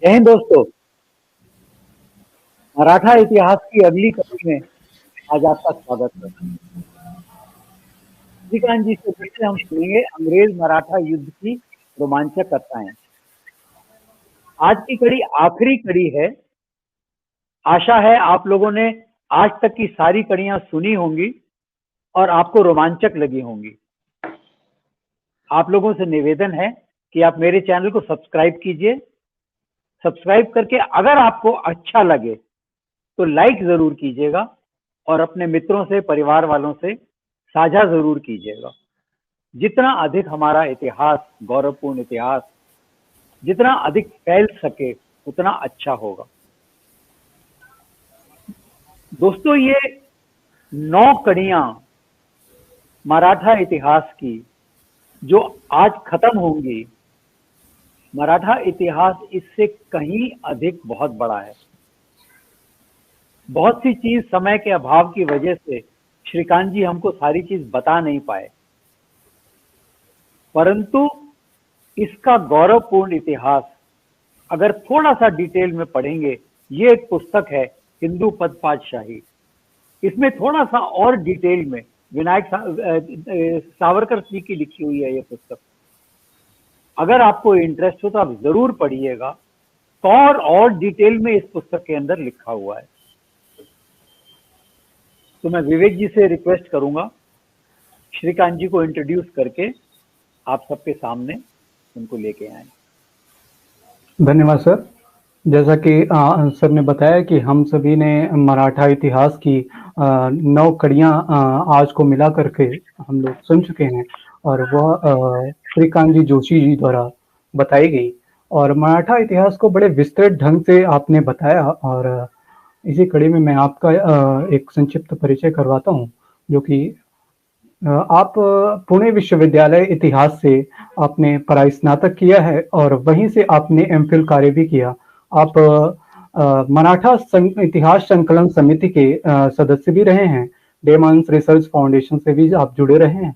जय हिंद दोस्तों। मराठा इतिहास की अगली कड़ी में आज आपका स्वागत है। श्रीकांत जी से फिर से हम सुनेंगे अंग्रेज मराठा युद्ध की रोमांचक कथाएं। आज की कड़ी आखिरी कड़ी है। आशा है आप लोगों ने आज तक की सारी कड़ियां सुनी होंगी और आपको रोमांचक लगी होंगी। आप लोगों से निवेदन है कि आप मेरे चैनल को सब्सक्राइब कीजिए। सब्सक्राइब करके अगर आपको अच्छा लगे तो लाइक जरूर कीजिएगा और अपने मित्रों से, परिवार वालों से साझा जरूर कीजिएगा। जितना अधिक हमारा इतिहास, गौरवपूर्ण इतिहास जितना अधिक फैल सके उतना अच्छा होगा। दोस्तों, ये 9 कड़ियां मराठा इतिहास की जो आज खत्म होंगी, मराठा इतिहास इससे कहीं अधिक बहुत बड़ा है। बहुत सी चीज समय के अभाव की वजह से श्रीकांत जी हमको सारी चीज बता नहीं पाए, परंतु इसका गौरवपूर्ण इतिहास अगर थोड़ा सा डिटेल में पढ़ेंगे, ये एक पुस्तक है हिंदू पद पातशाही। इसमें थोड़ा सा और डिटेल में विनायक सावरकर जी की लिखी हुई है ये पुस्तक। अगर आपको इंटरेस्ट हो तो आप जरूर पढ़िएगा। और डिटेल में इस पुस्तक के अंदर लिखा हुआ है। तो मैं विवेक जी से रिक्वेस्ट करूंगा श्रीकांत जी को इंट्रोड्यूस करके आप सबके सामने उनको लेके आए। धन्यवाद सर। जैसा कि सर ने बताया कि हम सभी ने मराठा इतिहास की 9 कड़ियां आज को मिला करके हम लोग सुन चुके हैं और वह श्रीकांत जी जोशी जी द्वारा बताई गई। और मराठा इतिहास को बड़े विस्तृत ढंग से आपने बताया और इसी कड़ी में मैं आपका एक संक्षिप्त परिचय करवाता हूं, जो कि आप पुणे विश्वविद्यालय इतिहास से आपने पढ़ाई स्नातक किया है और वहीं से आपने एमफिल कार्य भी किया। आप मराठा इतिहास संकलन समिति के सदस्य भी रहे हैं। डेमांस रिसर्च फाउंडेशन से भी आप जुड़े रहे हैं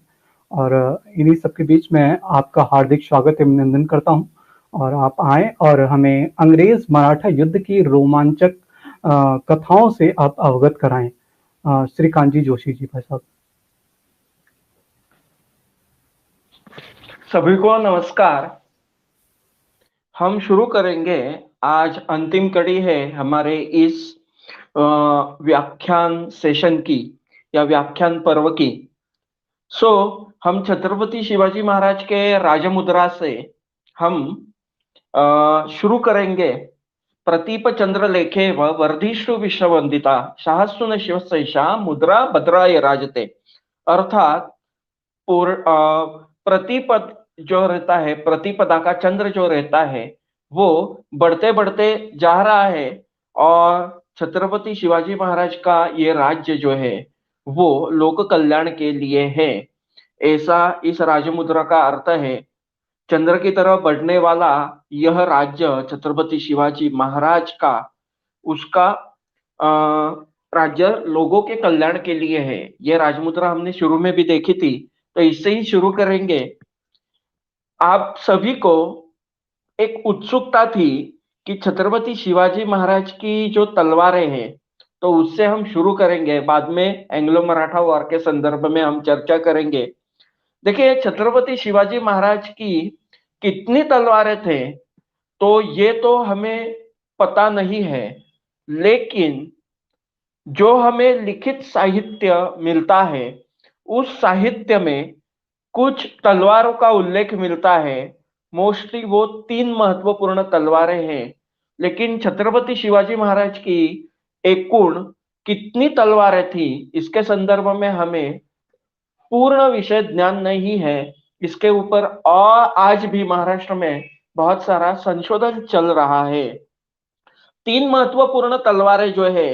और इन्हीं सबके बीच में आपका हार्दिक स्वागत एवं अभिनंदन करता हूं। और आप आए और हमें अंग्रेज मराठा युद्ध की रोमांचक कथाओं से आप अवगत कराएं। श्रीकांत जी जोशी जी भाई साहब। सभी को नमस्कार। हम शुरू करेंगे। आज अंतिम कड़ी है हमारे इस व्याख्यान सेशन की या व्याख्यान पर्व की। हम छत्रपति शिवाजी महाराज के राजमुद्रा से हम शुरू करेंगे। प्रतीप चंद्र लेखे व वर्धिष्णु विश्ववंदिता सहस्रुन शिवसैषा मुद्रा भद्राय राजते। अर्थात प्रतिपद जो रहता है, प्रतिपदा का चंद्र जो रहता है वो बढ़ते बढ़ते जा रहा है और छत्रपति शिवाजी महाराज का ये राज्य जो है वो लोक कल्याण के लिए है, ऐसा इस राजमुद्रा का अर्थ है। चंद्र की तरह बढ़ने वाला यह राज्य छत्रपति शिवाजी महाराज का, उसका राज्य लोगों के कल्याण के लिए है। यह राजमुद्रा हमने शुरू में भी देखी थी, तो इससे ही शुरू करेंगे। आप सभी को एक उत्सुकता थी कि छत्रपति शिवाजी महाराज की जो तलवारें हैं, तो उससे हम शुरू करेंगे। बाद में एंग्लो मराठा वॉर के संदर्भ में हम चर्चा करेंगे। देखिए, छत्रपति शिवाजी महाराज की कितनी तलवारें थे तो ये तो हमें पता नहीं है, लेकिन जो हमें लिखित साहित्य मिलता है उस साहित्य में कुछ तलवारों का उल्लेख मिलता है। मोस्टली वो 3 महत्वपूर्ण तलवारें हैं, लेकिन छत्रपति शिवाजी महाराज की एकूण कितनी तलवारें थी इसके संदर्भ में हमें पूर्ण विषय ज्ञान नहीं है। इसके ऊपर और आज भी महाराष्ट्र में बहुत सारा संशोधन चल रहा है। 3 महत्वपूर्ण तलवारें जो है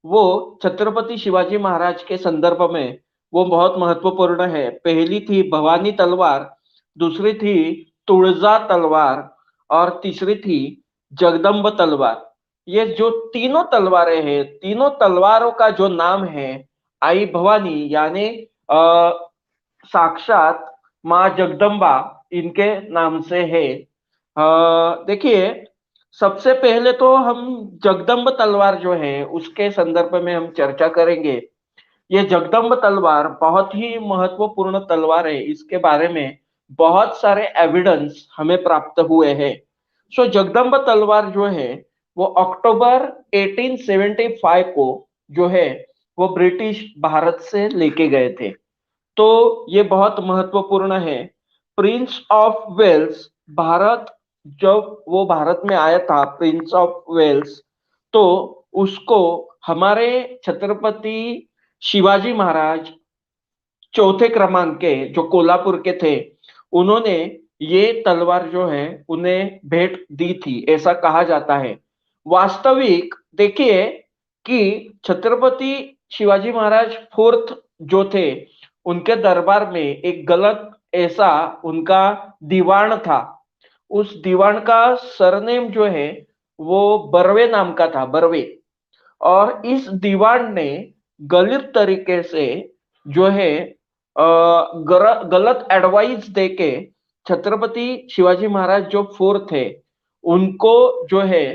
वो छत्रपति शिवाजी महाराज के संदर्भ में वो बहुत महत्वपूर्ण है। पहली थी भवानी तलवार, दूसरी थी तुळजा तलवार और तीसरी थी जगदम्ब तलवार। ये जो तीनों तलवारें हैं, तीनों तलवारों का जो नाम है आई भवानी, यानी साक्षात माँ जगदम्बा इनके नाम से है। देखिए, सबसे पहले तो हम जगदम्ब तलवार जो है उसके संदर्भ में हम चर्चा करेंगे। ये जगदम्ब तलवार बहुत ही महत्वपूर्ण तलवार है, इसके बारे में बहुत सारे एविडेंस हमें प्राप्त हुए हैं। सो जगदम्ब तलवार जो है वो अक्टूबर 1875 को जो है वो ब्रिटिश भारत से लेके गए थे। तो ये बहुत महत्वपूर्ण है। प्रिंस ऑफ वेल्स भारत, जब वो भारत में आया था प्रिंस ऑफ वेल्स, तो उसको हमारे छत्रपति शिवाजी महाराज चौथे क्रमांक के जो कोल्हापुर के थे, उन्होंने ये तलवार जो है उन्हें भेंट दी थी, ऐसा कहा जाता है। वास्तविक देखिए कि छत्रपति शिवाजी महाराज फोर्थ जो थे, उनके दरबार में एक गलत ऐसा उनका दीवान था। उस दीवान का सरनेम जो है वो बर्वे नाम का था, बर्वे। और इस दीवान ने गलत तरीके से जो है गलत एडवाइस देके छत्रपति शिवाजी महाराज जो फोर्थ थे उनको जो है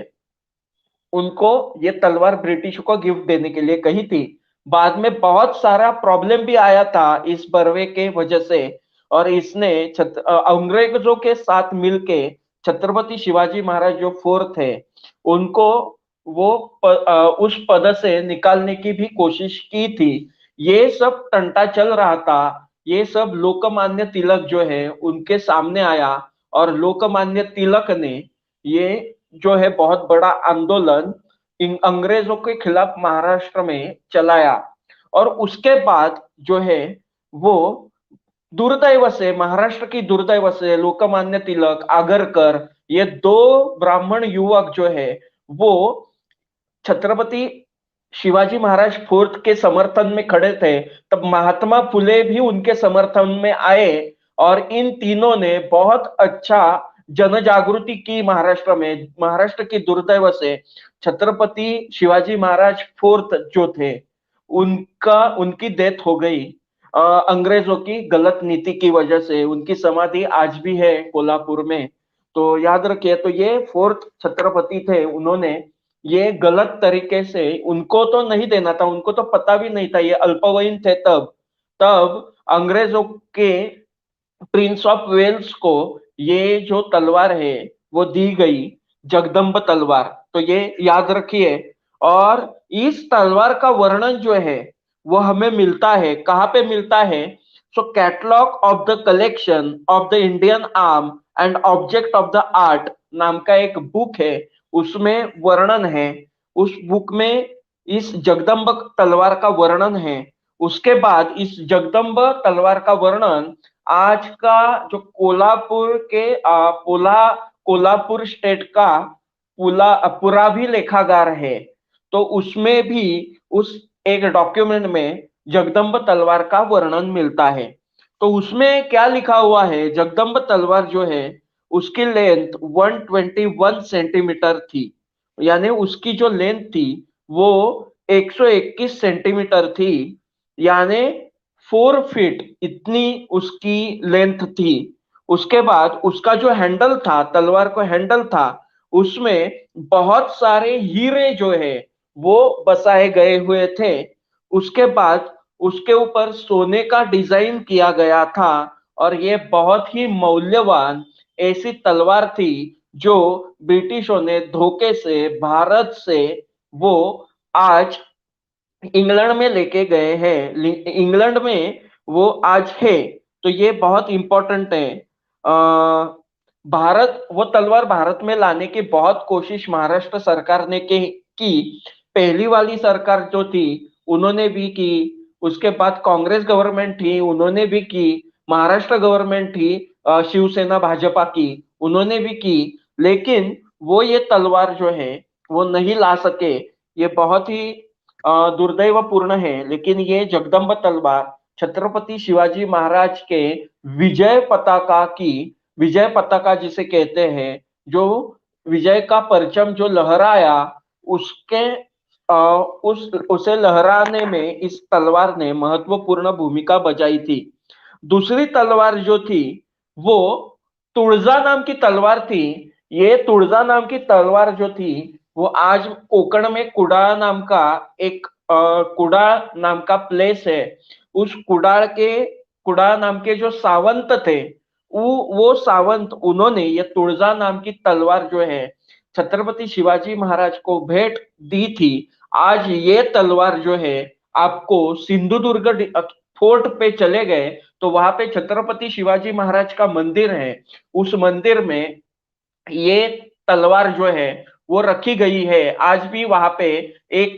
उनको ये तलवार ब्रिटिश को गिफ्ट देने के लिए कही थी। बाद में बहुत सारा प्रॉब्लम भी आया था इस बर्वे के वजह से, और इसने अंग्रेजों के साथ मिलके छत्रपति शिवाजी महाराज जो फोर्थ है उनको वो उस पद से निकालने की भी कोशिश की थी। ये सब टंटा चल रहा था। ये सब लोकमान्य तिलक जो है उनके सामने आया, और लोकमान्य तिलक ने ये जो है बहुत बड़ा आंदोलन इन अंग्रेजों के खिलाफ महाराष्ट्र में चलाया। और उसके बाद जो है वो दुर्दैव से, महाराष्ट्र की दुर्दैव से लोकमान्य तिलक, आगरकर, ये दो ब्राह्मण युवक जो है वो छत्रपति शिवाजी महाराज फोर्थ के समर्थन में खड़े थे। तब महात्मा फुले भी उनके समर्थन में आए, और इन तीनों ने बहुत अच्छा जन जागृति की महाराष्ट्र में। महाराष्ट्र की दुर्दैव से छत्रपति शिवाजी महाराज फोर्थ जो थे उनकी डेथ हो गई अंग्रेजों की गलत नीति की वजह से। उनकी समाधि आज भी है कोल्हापुर में, तो याद रखिए। तो ये फोर्थ छत्रपति थे, उन्होंने ये गलत तरीके से, उनको तो नहीं देना था, उनको तो पता भी नहीं था, ये अल्पवयीन थे तब तब अंग्रेजों के प्रिंस ऑफ वेल्स को ये जो तलवार है वो दी गई, जगदम्ब तलवार। तो ये याद रखिए। और इस तलवार का वर्णन जो है वो हमें मिलता है, कहाँ पे मिलता है? So catalogue of the collection of the Indian arm and object of the art नाम का एक बुक है, उसमें वर्णन है। उस बुक में इस जगदम्ब तलवार का वर्णन है। उसके बाद इस जगदम्ब तलवार का वर्णन आज का जो कोल्हापुर के कोल्हापुर स्टेट का पुराभी लेखागार है, तो उसमें भी उस एक डॉक्यूमेंट में जगदम्ब तलवार का वर्णन मिलता है। तो उसमें क्या लिखा हुआ है? जगदम्ब तलवार जो है उसकी लेंथ 121 सेंटीमीटर थी, यानी उसकी जो लेंथ थी वो 121 सेंटीमीटर थी, यानी 4 फीट इतनी उसकी लेंथ थी। उसके बाद उसका जो हैंडल था, तलवार को हैंडल था, उसमें बहुत सारे हीरे जो है वो बसाए गए हुए थे। उसके बाद उसके ऊपर सोने का डिजाइन किया गया था, और ये बहुत ही मूल्यवान ऐसी तलवार थी जो ब्रिटिशों ने धोखे से भारत से वो आज इंग्लैंड में लेके गए हैं। इंग्लैंड में वो आज है। तो ये बहुत इंपॉर्टेंट है। भारत, वो तलवार भारत में लाने की बहुत कोशिश महाराष्ट्र सरकार ने की। पहली वाली सरकार जो थी उन्होंने भी की, उसके बाद कांग्रेस गवर्नमेंट थी, उन्होंने भी की, महाराष्ट्र गवर्नमेंट थी शिवसेना भाजपा की, उन्होंने भी की, लेकिन वो ये तलवार जो है वो नहीं ला सके। ये बहुत ही दुर्दैवपूर्ण है। लेकिन ये जगदम्ब तलवार छत्रपति शिवाजी महाराज के विजय पताका की, विजय पताका जिसे कहते हैं, जो विजय का परचम जो लहराया, उसके उसे लहराने में इस तलवार ने महत्वपूर्ण भूमिका बजाई थी। दूसरी तलवार जो थी वो तुळजा नाम की तलवार थी। ये तुळजा नाम की तलवार जो थी वो आज कोकण में कुडाळ नाम का एक कुडाळ नाम का प्लेस है, उस कुडाळ नाम के जो सावंत थे वो सावंत उन्होंने ये तुळजा नाम की तलवार जो है छत्रपति शिवाजी महाराज को भेंट दी थी। आज ये तलवार जो है आपको सिंधुदुर्ग फोर्ट पे चले गए तो वहां पे छत्रपति शिवाजी महाराज का मंदिर है, उस मंदिर में ये तलवार जो है वो रखी गई है। आज भी वहां पे एक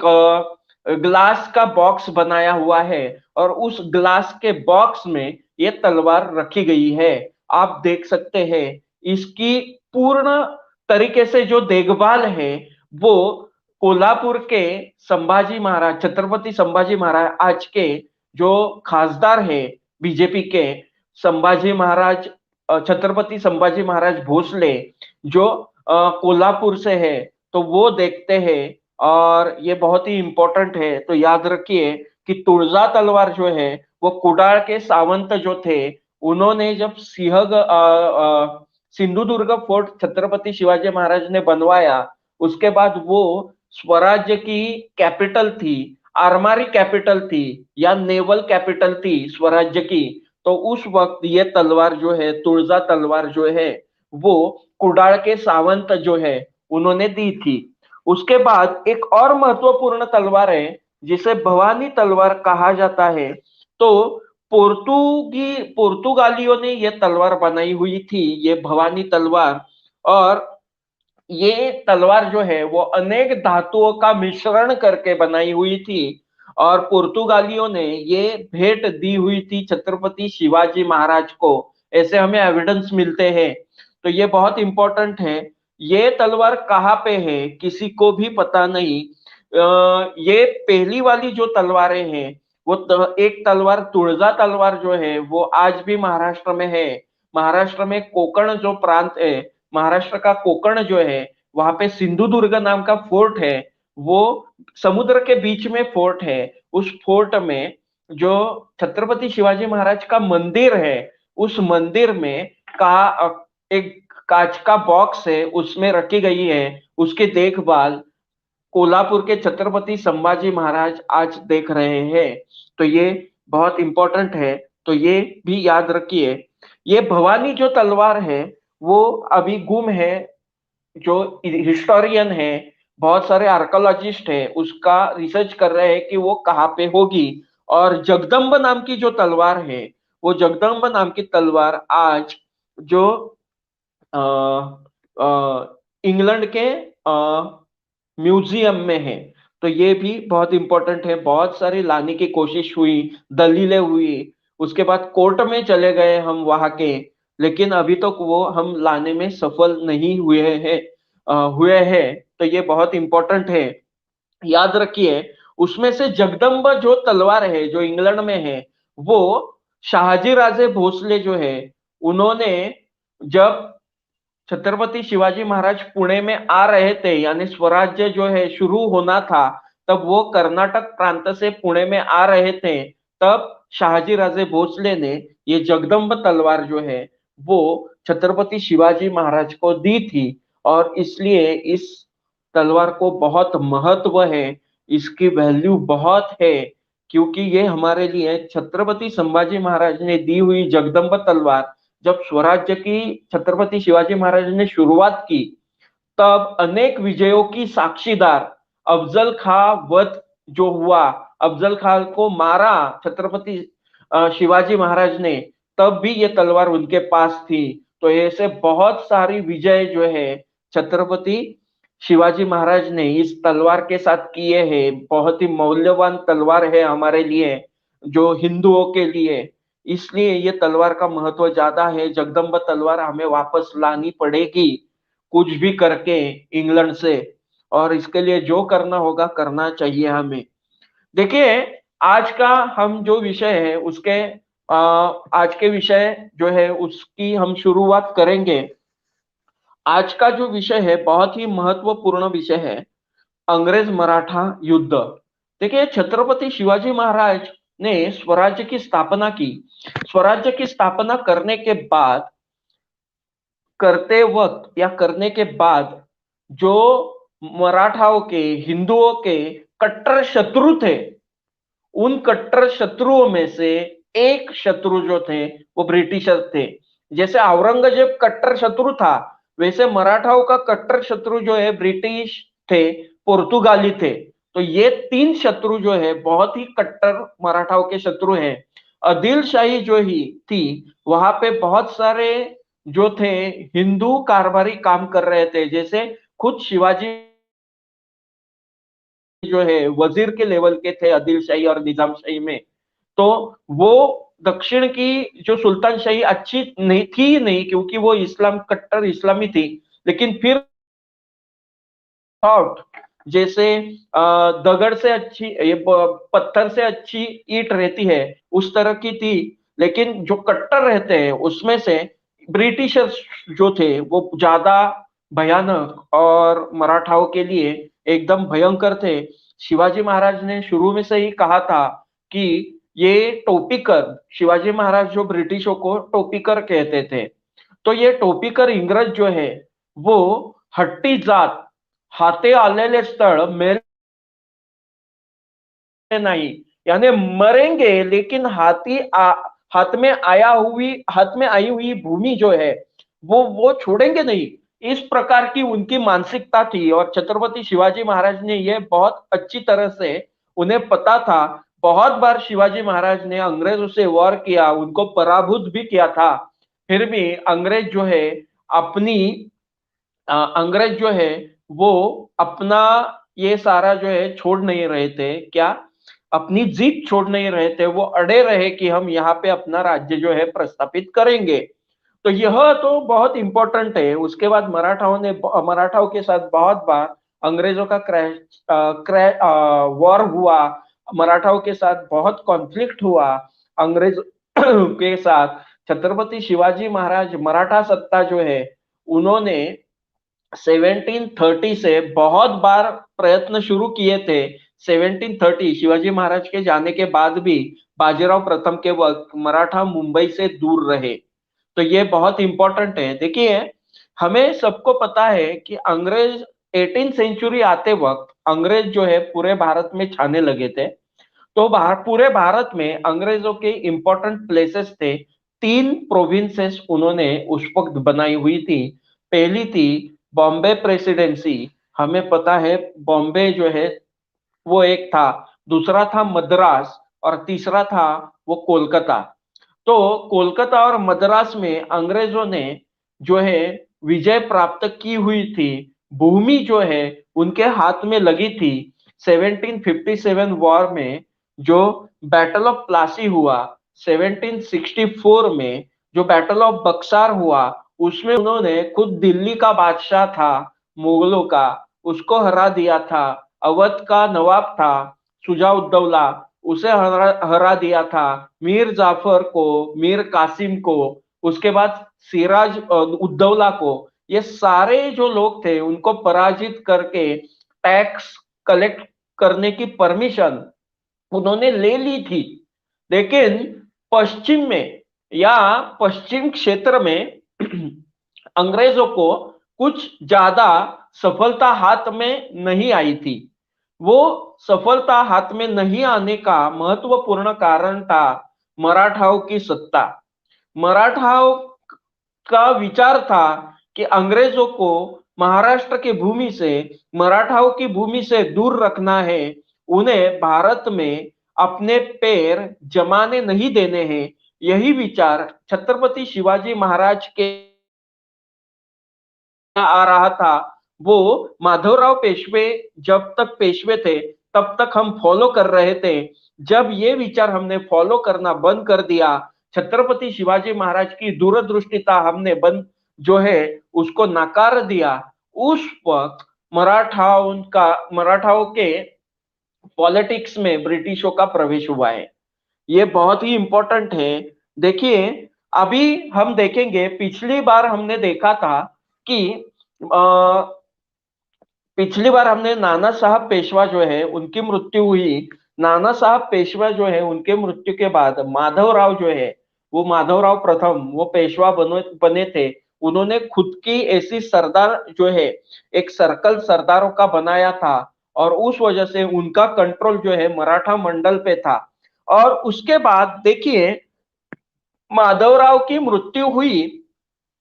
ग्लास का बॉक्स बनाया हुआ है और उस ग्लास के बॉक्स में ये तलवार रखी गई है। आप देख सकते हैं इसकी पूर्ण तरीके से जो देखभाल है वो कोल्हापुर के संभाजी महाराज, छत्रपति संभाजी महाराज आज के जो खासदार है बीजेपी के, संभाजी महाराज छत्रपति संभाजी महाराज भोसले जो कोल्हापुर से है, तो वो देखते हैं और ये बहुत ही इंपॉर्टेंट है। तो याद रखिए कि तुळजा तलवार जो है वो कुडाळ के सावंत जो थे उन्होंने जब सिंधुदुर्ग फोर्ट छत्रपति शिवाजी महाराज ने बनवाया, उसके बाद वो स्वराज्य की कैपिटल थी, आर्मारी कैपिटल थी या नेवल कैपिटल थी स्वराज्य की, तो उस वक्त ये तलवार जो है तुळजा तलवार जो है वो कुडाळ के सावंत जो है उन्होंने दी थी। उसके बाद एक और महत्वपूर्ण तलवार है जिसे भवानी तलवार कहा जाता है। तो पुर्तगालियों ने यह तलवार बनाई हुई थी, ये भवानी तलवार, और ये तलवार जो है वो अनेक धातुओं का मिश्रण करके बनाई हुई थी और पुर्तगालियों ने ये भेंट दी हुई थी छत्रपति शिवाजी महाराज को, ऐसे हमें एविडेंस मिलते हैं। तो ये बहुत इंपॉर्टेंट है। ये तलवार कहाँ पे है किसी को भी पता नहीं। ये पहली वाली जो तलवारें हैं वो एक तलवार तुळजा तलवार जो है वो आज भी महाराष्ट्र में है। महाराष्ट्र में कोकण जो प्रांत है, महाराष्ट्र का कोकण जो है वहां पे सिंधुदुर्ग नाम का फोर्ट है, वो समुद्र के बीच में फोर्ट है। उस फोर्ट में जो छत्रपति शिवाजी महाराज का मंदिर है, उस मंदिर में एक कांच का बॉक्स है, उसमें रखी गई है। उसकी देखभाल कोल्हापुर के छत्रपति संभाजी महाराज आज देख रहे हैं। तो ये बहुत इंपॉर्टेंट है, तो ये भी याद रखिए। ये भवानी जो तलवार है वो अभी गुम है। जो हिस्टोरियन है, बहुत सारे आर्कोलॉजिस्ट है, उसका रिसर्च कर रहे हैं कि वो कहाँ पे होगी। और जगदम्ब नाम की जो तलवार है, वो जगदम्ब नाम की तलवार आज जो इंग्लैंड के म्यूजियम में है। तो ये भी बहुत इंपॉर्टेंट है। बहुत सारी लाने की कोशिश हुई, दलीलें हुई, उसके बाद कोर्ट में चले गए हम वहां के, लेकिन अभी तक वो हम लाने में सफल नहीं हुए हैं। तो ये बहुत इंपॉर्टेंट है, याद रखिए। उसमें से जगदम्ब जो तलवार है जो इंग्लैंड में है, वो शाहजी राजे भोसले जो है उन्होंने जब छत्रपति शिवाजी महाराज पुणे में आ रहे थे, यानी स्वराज्य जो है शुरू होना था, तब वो कर्नाटक प्रांत से पुणे में आ रहे थे, तब शाहजी राजे भोसले ने ये जगदम्ब तलवार जो है वो छत्रपति शिवाजी महाराज को दी थी। और इसलिए इस तलवार को बहुत महत्व है, इसकी वैल्यू बहुत है, क्योंकि ये हमारे लिए छत्रपति संभाजी महाराज ने दी हुई जगदम्ब तलवार जब स्वराज्य की छत्रपति शिवाजी महाराज ने शुरुआत की, तब अनेक विजयों की साक्षीदार अफजल खां वध जो हुआ, अफजल खान को मारा छत्रपति शिवाजी महाराज ने, तब भी ये तलवार उनके पास थी। तो ऐसे बहुत सारी विजय जो है छत्रपति शिवाजी महाराज ने इस तलवार के साथ किए हैं। बहुत ही मौल्यवान तलवार है हमारे लिए, जो हिंदुओं के लिए, इसलिए ये तलवार का महत्व ज्यादा है। जगदम्ब तलवार हमें वापस लानी पड़ेगी कुछ भी करके इंग्लैंड से, और इसके लिए जो करना होगा करना चाहिए हमें। देखिए आज का हम जो विषय है उसके आज के विषय जो है उसकी हम शुरुआत करेंगे। आज का जो विषय है बहुत ही महत्वपूर्ण विषय है, अंग्रेज मराठा युद्ध। देखिए छत्रपति शिवाजी महाराज ने स्वराज्य की स्थापना की। स्वराज्य की स्थापना करने के बाद करते वक्त या करने के बाद जो मराठाओं के, हिंदुओं के कट्टर शत्रु थे, उन कट्टर शत्रुओं में से एक शत्रु जो थे वो ब्रिटिशर थे। जैसे औरंगजेब कट्टर शत्रु था, वैसे मराठाओं का कट्टर शत्रु जो है ब्रिटिश थे, पुर्तगाली थे। तो ये तीन शत्रु जो है बहुत ही कट्टर मराठाओं के शत्रु हैं। आदिल शाही जो ही थी, वहां पे बहुत सारे जो थे हिंदू कारभारी काम कर रहे थे। जैसे खुद शिवाजी जो है वजीर के लेवल के थे आदिल शाही और निजाम शाही में। तो वो दक्षिण की जो सुल्तान शाही अच्छी नहीं थी नहीं, क्योंकि वो इस्लाम कट्टर इस्लामी थी, लेकिन फिर थॉट जैसे दगड़ से अच्छी, ये पत्थर से अच्छी ईंट रहती है, उस तरह की थी। लेकिन जो कट्टर रहते हैं उसमें से ब्रिटिशर्स जो थे वो ज्यादा भयानक और मराठाओं के लिए एकदम भयंकर थे। शिवाजी महाराज ने शुरू में से ही कहा था कि ये टोपीकर, शिवाजी महाराज जो ब्रिटिशों को टोपीकर कहते थे, तो ये टोपीकर इंग्रज जो है वो हट्टी जात, हाते आलेले स्थळ मेरे नहीं, यानी मरेंगे लेकिन हाथ में आई हुई भूमि जो है वो छोड़ेंगे नहीं, इस प्रकार की उनकी मानसिकता थी। और छत्रपति शिवाजी महाराज ने ये बहुत अच्छी तरह से उन्हें पता था। बहुत बार शिवाजी महाराज ने अंग्रेजों से वॉर किया, उनको पराभूत भी किया था, फिर भी अंग्रेज जो है अपनी अंग्रेज जो है वो अपना ये सारा जो है छोड़ नहीं रहे थे, क्या अपनी जीत छोड़ नहीं रहे थे। वो अड़े रहे कि हम यहाँ पे अपना राज्य जो है प्रस्थापित करेंगे। तो यह तो बहुत इंपॉर्टेंट है। उसके बाद मराठाओं के साथ बहुत बार अंग्रेजों का वॉर हुआ, मराठाओं के साथ बहुत कॉन्फ्लिक्ट हुआ अंग्रेज के साथ। छत्रपति शिवाजी महाराज मराठा सत्ता जो है उन्होंने 1730 से बहुत बार प्रयत्न शुरू किए थे। 1730 शिवाजी महाराज के जाने के बाद भी बाजीराव प्रथम के वक्त मराठा मुंबई से दूर रहे। तो ये बहुत इंपॉर्टेंट है। देखिए, हमें सबको पता है कि अंग्रेज 18 सेंचुरी आते वक्त अंग्रेज जो है पूरे भारत में छाने लगे थे। तो पूरे भारत में अंग्रेजों के इंपॉर्टेंट प्लेसेस थे। 3 प्रोविंसेस उन्होंने उस वक्त बनाई हुई थी। पहली थी बॉम्बे प्रेसिडेंसी, हमें पता है बॉम्बे जो है वो एक था, दूसरा था मद्रास और तीसरा था वो कोलकाता। तो कोलकाता और मद्रास में अंग्रेजों ने जो है विजय प्राप्त की हुई थी। भूमि जो है उनके हाथ में लगी थी। 1757 वॉर में जो बैटल ऑफ प्लासी हुआ, 1764 में जो बैटल ऑफ बक्सार हुआ, उसमें उन्होंने खुद दिल्ली का बादशाह था मुगलों का, उसको हरा दिया था। अवध का नवाब था शुजा-उद-दौला, उसे हरा दिया था। मीर जाफर को, मीर कासिम को, उसके बाद सिराज उद्दौला को, ये सारे जो लोग थे उनको पराजित करके टैक्स कलेक्ट करने की परमिशन उन्होंने ले ली थी। लेकिन पश्चिम में या पश्चिम क्षेत्र में अंग्रेजों को कुछ ज्यादा सफलता हाथ में नहीं आई थी। वो सफलता हाथ में नहीं आने का महत्वपूर्ण कारण था मराठाओं की सत्ता। मराठाओं का विचार था कि अंग्रेजों को महाराष्ट्र की भूमि से, मराठाओं की भूमि से दूर रखना है, उन्हें भारत में अपने पैर जमाने नहीं देने हैं। यही विचार छत्रपति शिवाजी महाराज के आ रहा था। वो माधवराव पेशवे जब तक पेशवे थे तब तक हम फॉलो कर रहे थे। जब ये विचार हमने फॉलो करना बंद कर दिया, छत्रपति शिवाजी महाराज की दूरदृष्टिता हमने बंद जो है उसको नकार दिया, उस वक्त मराठाओं के पॉलिटिक्स में ब्रिटिशों का प्रवेश हुआ है। ये बहुत ही इंपॉर्टेंट है। देखिए, अभी हम देखेंगे, पिछली बार हमने देखा था कि पिछली बार हमने नाना साहब पेशवा जो है उनकी मृत्यु हुई। नाना साहब पेशवा जो है उनके मृत्यु के बाद माधवराव जो है वो माधवराव प्रथम वो पेशवा बने थे। उन्होंने खुद की ऐसी सरदार जो है एक सर्कल सरदारों का बनाया था और उस वजह से उनका कंट्रोल जो है मराठा मंडल पे था। और उसके बाद देखिए माधवराव की मृत्यु हुई,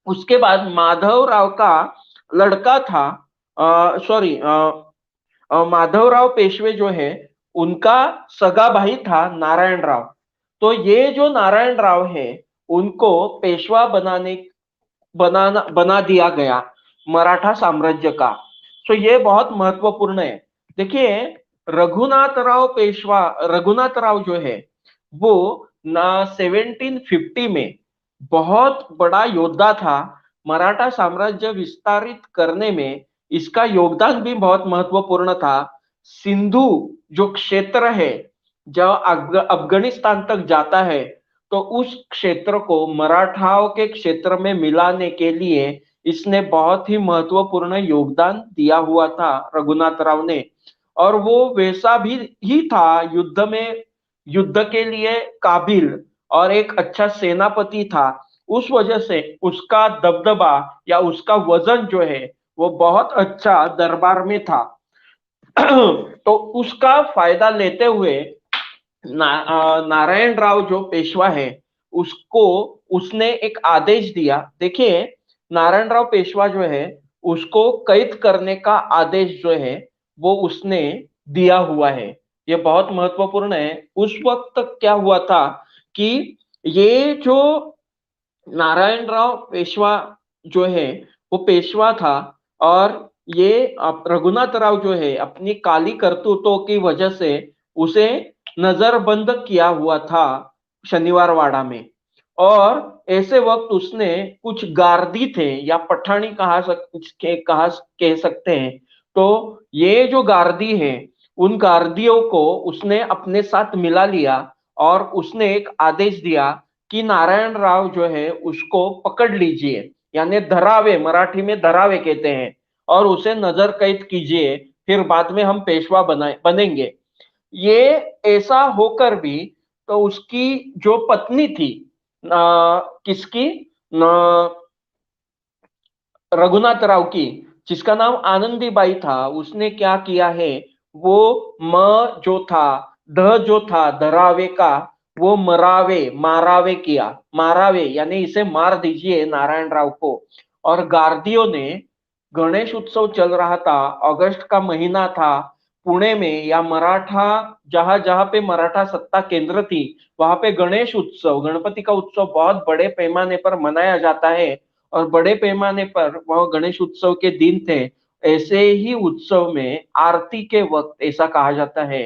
उसके बाद माधवराव का लड़का था, सॉरी, माधवराव पेशवे जो है उनका सगा भाई था नारायण राव। तो ये जो नारायण राव है उनको पेशवा बना दिया गया मराठा साम्राज्य का। तो ये बहुत महत्वपूर्ण है। देखिए रघुनाथ राव जो है वो ना 1750 में बहुत बड़ा योद्धा था। मराठा साम्राज्य विस्तारित करने में इसका योगदान भी बहुत महत्वपूर्ण था। सिंधु जो क्षेत्र है जो अफगानिस्तान तक जाता है, तो उस क्षेत्र को मराठाओं के क्षेत्र में मिलाने के लिए इसने बहुत ही महत्वपूर्ण योगदान दिया हुआ था रघुनाथ राव ने। और वो वैसा भी ही था, युद्ध के लिए काबिल और एक अच्छा सेनापति था। उस वजह से उसका दबदबा या उसका वजन जो है वो बहुत अच्छा दरबार में था। तो उसका फायदा लेते हुए नारायण राव जो पेशवा है उसको उसने एक आदेश दिया। देखिए नारायण राव पेशवा जो है उसको कैद करने का आदेश जो है वो उसने दिया हुआ है। ये बहुत महत्वपूर्ण है। उस वक्त क्या हुआ था कि ये जो नारायण राव पेशवा जो है वो पेशवा था, और ये रघुनाथ राव जो है अपनी काली करतूतों की वजह से उसे नजरबंद किया हुआ था शनिवार वाड़ा में। और ऐसे वक्त उसने कुछ गार्दी थे या पठानी कह सकते हैं। तो ये जो गार्दी है उन गार्दियों को उसने अपने साथ मिला लिया और उसने एक आदेश दिया कि नारायण राव जो है उसको पकड़ लीजिए, यानी धरावे, मराठी में धरावे कहते हैं, और उसे नजर कैद कीजिए, फिर बाद में हम पेशवा बनेंगे। ये ऐसा होकर भी तो उसकी जो पत्नी थी किसकी, रघुनाथ राव की, जिसका नाम आनंदीबाई था, उसने क्या किया है, वो म जो था, ध जो था धरावे का, वो मारावे किया। मारावे यानी इसे मार दीजिए नारायण राव को। और गार्दियों ने, गणेश उत्सव चल रहा था, अगस्त का महीना था, पुणे में या मराठा जहां जहां पे मराठा सत्ता केंद्र थी वहां पे गणेश उत्सव, गणपति का उत्सव बहुत बड़े पैमाने पर मनाया जाता है। और बड़े पैमाने पर वह गणेश उत्सव के दिन थे। ऐसे ही उत्सव में आरती के वक्त ऐसा कहा जाता है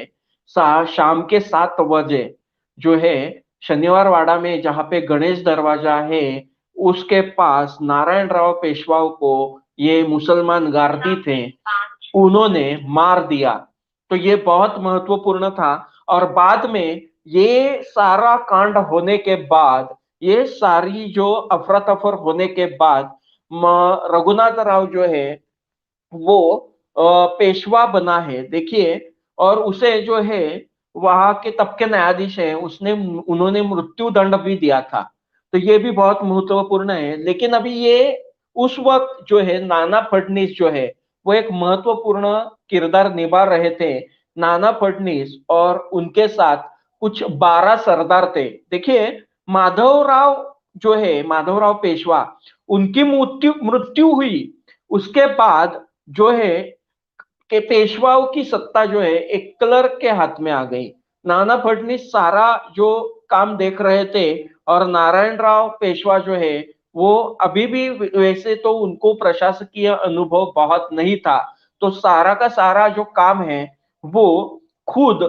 शाम के 7 बजे जो है शनिवार वाड़ा में जहाँ पे गणेश दरवाजा है उसके पास नारायण राव पेशवाओं को ये मुसलमान गार्दी थे उन्होंने मार दिया। तो ये बहुत महत्वपूर्ण था। और बाद में ये सारा कांड होने के बाद, ये सारी जो अफरा तफर होने के बाद रघुनाथ राव जो है वो पेशवा बना है। देखिए, और उसे जो है वहां के तब के न्यायाधीश है उन्होंने मृत्यु दंड भी दिया था। तो ये भी बहुत महत्वपूर्ण है। लेकिन अभी ये उस वक्त जो है नाना फडणीस जो है वो एक महत्वपूर्ण किरदार निभा रहे थे। नाना फडणीस और उनके साथ कुछ 12 सरदार थे। देखिए माधवराव जो है, माधवराव पेशवा, उनकी मृत्यु हुई उसके बाद जो है कि पेशवाओं की सत्ता जो है एक क्लर्क के हाथ में आ गई। नाना फडणीस सारा जो काम देख रहे थे और नारायण राव पेशवा जो है वो अभी भी, वैसे तो उनको प्रशासकीय अनुभव बहुत नहीं था, तो सारा का सारा जो काम है वो खुद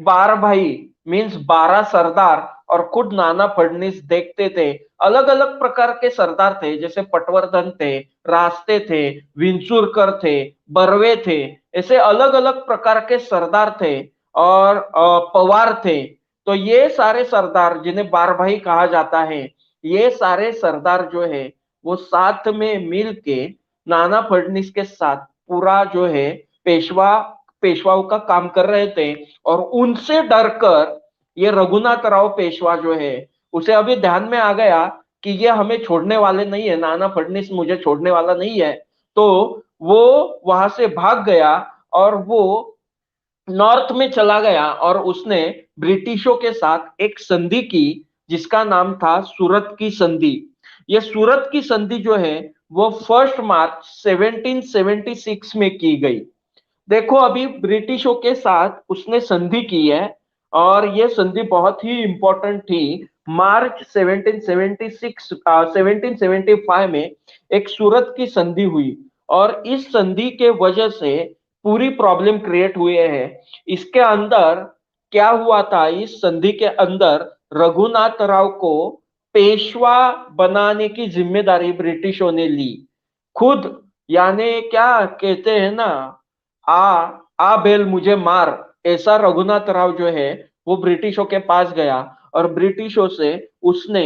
12 भाई मीन्स 12 सरदार और खुद नाना फडणीस देखते थे। अलग अलग प्रकार के सरदार थे, जैसे पटवर्धन थे, रास्ते थे, विंचुरकर थे, बर्वे थे, ऐसे अलग अलग प्रकार के सरदार थे और पवार थे। तो ये सारे सरदार जिन्हें बार भाई कहा जाता है, ये सारे सरदार जो है वो साथ में मिल के नाना फडणीस के साथ पूरा जो है पेशवाओं का काम कर रहे थे। और उनसे डरकर ये रघुनाथ राव पेशवा जो है उसे अभी ध्यान में आ गया कि ये हमें छोड़ने वाले नहीं है, नाना फडणवीस मुझे छोड़ने वाला नहीं है, तो वो वहां से भाग गया और वो नॉर्थ में चला गया और उसने ब्रिटिशों के साथ एक संधि की जिसका नाम था सूरत की संधि। ये सूरत की संधि जो है वो 1 मार्च 1776 में की गई। देखो अभी ब्रिटिशों के साथ उसने संधि की है और ये संधि बहुत ही इंपॉर्टेंट थी। मार्च 1776 1775 में एक सूरत की संधि हुई और इस संधि के वजह से पूरी प्रॉब्लम क्रिएट हुए हैं। इसके अंदर क्या हुआ था, इस संधि के अंदर रघुनाथ राव को पेशवा बनाने की जिम्मेदारी ब्रिटिशों ने ली खुद। यानी क्या कहते हैं ना, आ बेल मुझे मार, ऐसा रघुनाथ राव जो है वो ब्रिटिशों के पास गया और ब्रिटिशों से उसने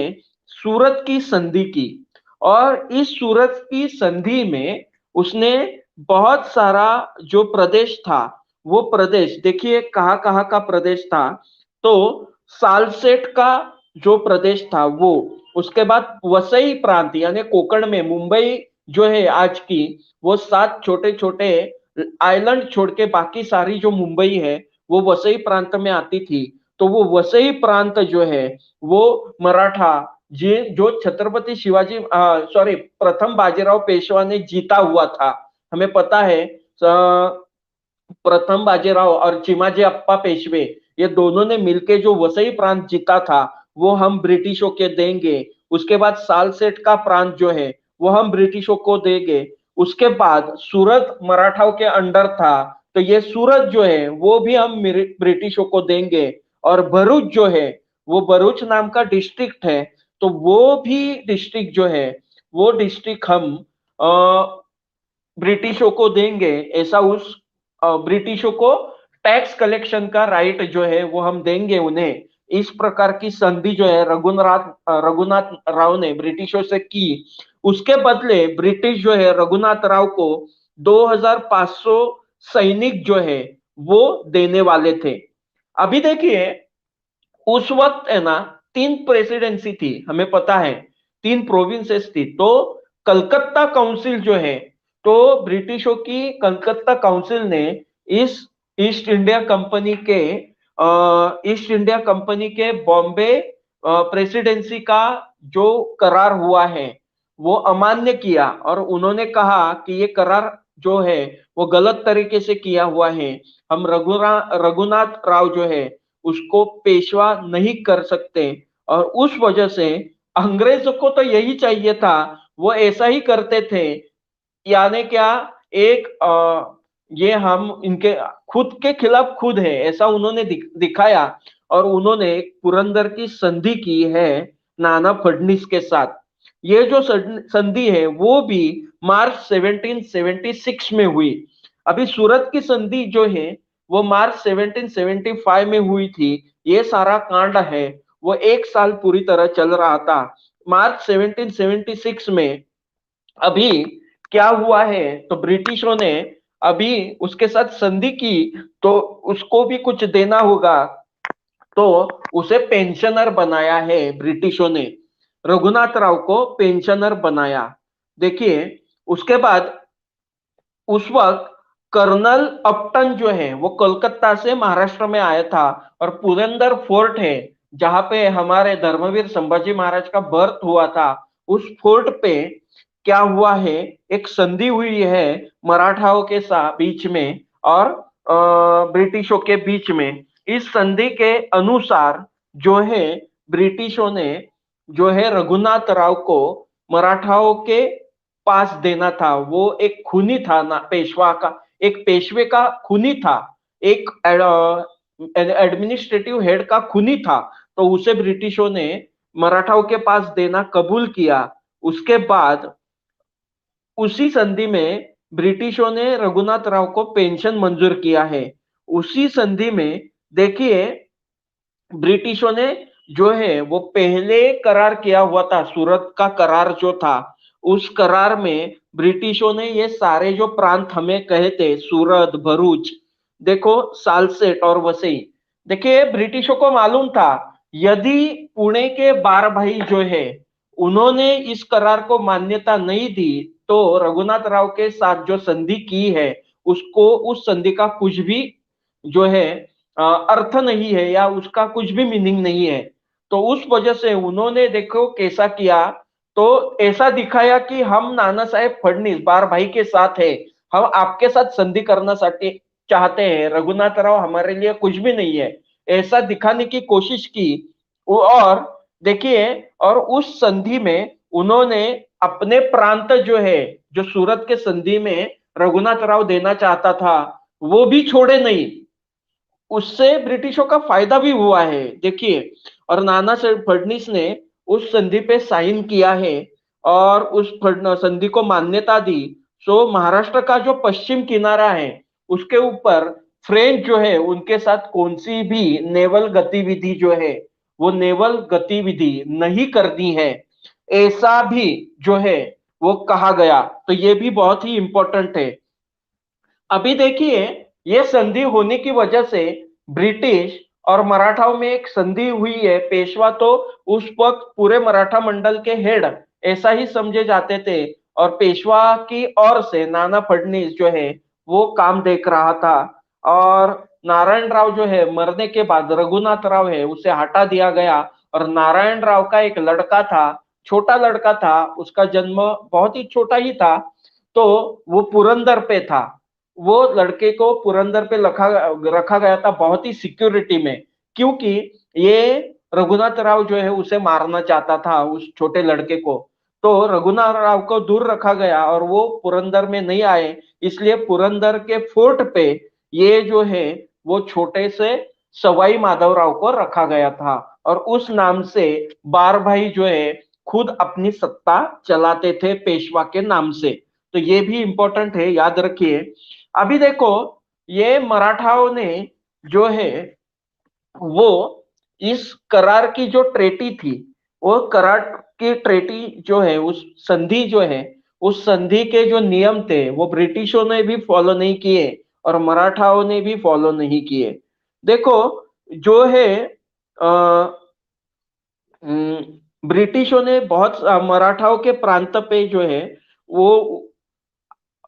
सूरत की संधि की। और इस सूरत की संधि में उसने बहुत सारा जो प्रदेश था, वो प्रदेश देखिए कहाँ कहाँ का प्रदेश था, तो सालसेट का जो प्रदेश था वो, उसके बाद वसई प्रांत यानी कोकण में मुंबई जो है आज की, वो 7 छोटे छोटे आइलैंड छोड़ के बाकी सारी जो मुंबई है वो वसई प्रांत में आती थी। तो वो वसई प्रांत जो है वो मराठा जी जो छत्रपति शिवाजी सॉरी प्रथम बाजीराव पेशवा ने जीता हुआ था। हमें पता है प्रथम बाजीराव और चिमाजी अप्पा पेशवे ये दोनों ने मिलके जो वसई प्रांत जीता था वो हम ब्रिटिशों के देंगे। उसके बाद सालसेट का प्रांत जो है वो हम ब्रिटिशों को देंगे। उसके बाद सूरत मराठाओं के अंडर था, तो ये सूरत जो है वो भी हम ब्रिटिशों को देंगे। और भरूच जो है वो भरूच नाम का डिस्ट्रिक्ट है, तो वो भी डिस्ट्रिक्ट जो है वो डिस्ट्रिक्ट हम ब्रिटिशों को देंगे। ऐसा उस ब्रिटिशों को टैक्स कलेक्शन का राइट जो है वो हम देंगे उन्हें। इस प्रकार की संधि जो है रघुनाथ राव ने ब्रिटिशों से की। उसके बदले ब्रिटिश जो है रघुनाथ राव को 2500 सैनिक जो है वो देने वाले थे। अभी देखिए उस वक्त है ना 3 प्रेसिडेंसी थी, हमें पता है 3 प्रोविंसेस थी। तो कलकत्ता काउंसिल जो है, तो ब्रिटिशों की कलकत्ता काउंसिल ने इस ईस्ट इंडिया कंपनी के बॉम्बे प्रेसिडेंसी का जो करार हुआ है वो अमान्य किया और उन्होंने कहा कि ये करार जो है वो गलत तरीके से किया हुआ है। हम रघुनाथ राव जो है उसको पेशवा नहीं कर सकते। और उस वजह से अंग्रेजों को तो यही चाहिए था, वो ऐसा ही करते थे। यानी क्या, एक ये हम इनके खुद के खिलाफ खुद है ऐसा उन्होंने दिखाया और उन्होंने पुरंदर की संधि की है नाना फडणवीस के साथ। ये जो संधि है वो भी मार्च 1776 में हुई। अभी सूरत की संधि जो है वो मार्च 1775 में हुई थी। ये सारा कांड है वो 1 साल पूरी तरह चल रहा था। मार्च 1776 में अभी क्या हुआ है, तो ब्रिटिशों ने अभी उसके साथ संधि की तो उसको भी कुछ देना होगा, तो उसे पेंशनर बनाया है ब्रिटिशों ने। रघुनाथ राव को पेंशनर बनाया। देखिए उसके बाद उस वक्त कर्नल अपटन जो है वो कोलकाता से महाराष्ट्र में आया था और पुरंदर फोर्ट है जहां पे हमारे धर्मवीर संभाजी महाराज का बर्थ हुआ था, उस फोर्ट पे क्या हुआ है, एक संधि हुई है मराठाओं के साथ बीच में और ब्रिटिशों के बीच में। इस संधि के अनुसार जो है ब्रिटिशों ने जो है रघुनाथ राव को मराठाओं के पास देना था। वो एक खूनी था ना, पेशवा का एक पेशवे का खूनी था, एक एडमिनिस्ट्रेटिव हेड का खूनी था, तो उसे ब्रिटिशों ने मराठाओं के पास देना कबूल किया। उसके बाद उसी संधि में ब्रिटिशों ने रघुनाथ राव को पेंशन मंजूर किया है। उसी संधि में देखिए ब्रिटिशों ने जो है वो पहले करार किया हुआ था, सूरत का करार जो था, उस करार में ब्रिटिशों ने ये सारे जो प्रांत हमें कहे थे सूरत भरूच, देखो सालसेट और वसई, देखिए ब्रिटिशों को मालूम था यदि पुणे के 12 भाई जो है उन्होंने इस करार को मान्यता नहीं दी तो रघुनाथ राव के साथ जो संधि की है उसको, उस संधि का कुछ भी जो है अर्थ नहीं है या उसका कुछ भी मीनिंग नहीं है। तो उस वजह से उन्होंने देखो कैसा किया, तो ऐसा दिखाया कि हम नाना साहेब फडणीस बार भाई के साथ है, हम आपके साथ संधि करना चाहते हैं, रघुनाथ राव हमारे लिए कुछ भी नहीं है, ऐसा दिखाने की कोशिश की। और देखिए, और उस संधि में उन्होंने अपने प्रांत जो है, जो सूरत के संधि में रघुनाथ राव देना चाहता था, वो भी छोड़े नहीं। उससे ब्रिटिशों का फायदा भी हुआ है देखिए। और नाना फडणीस ने उस संधि पे साइन किया है और उस संधि को मान्यता दी। सो महाराष्ट्र का जो पश्चिम किनारा है उसके ऊपर फ्रेंच जो है उनके साथ कौन सी भी नेवल गतिविधि जो है वो नेवल गतिविधि नहीं करनी है, ऐसा भी जो है वो कहा गया। तो ये भी बहुत ही इंपॉर्टेंट है। अभी देखिए, ये संधि होने की वजह से ब्रिटिश और मराठाओं में एक संधि हुई है। पेशवा तो उस वक्त पूरे मराठा मंडल के हेड ऐसा ही समझे जाते थे, और पेशवा की ओर से नाना फडणीस जो है वो काम देख रहा था। और नारायण राव जो है मरने के बाद रघुनाथ राव है उसे हटा दिया गया, और नारायण राव का एक लड़का था, छोटा लड़का था, उसका जन्म बहुत ही छोटा ही था, तो वो पुरंदर पे था। वो लड़के को पुरंदर पे रखा गया था बहुत ही सिक्योरिटी में, क्योंकि ये रघुनाथ राव जो है उसे मारना चाहता था उस छोटे लड़के को। तो रघुनाथ राव को दूर रखा गया और वो पुरंदर में नहीं आए, इसलिए पुरंदर के फोर्ट पे ये जो है वो छोटे से सवाई माधवराव को रखा गया था, और उस नाम से बार भाई जो है खुद अपनी सत्ता चलाते थे पेशवा के नाम से। तो ये भी इंपॉर्टेंट है, याद रखिए। अभी देखो, ये मराठाओं ने जो है वो इस करार की जो ट्रेटी थी, वो करार की ट्रेटी जो है, उस संधि जो है, उस संधि के जो नियम थे वो ब्रिटिशों ने भी फॉलो नहीं किए और मराठाओं ने भी फॉलो नहीं किए। देखो, जो है ब्रिटिशों ने बहुत मराठाओं के प्रांत पे जो है वो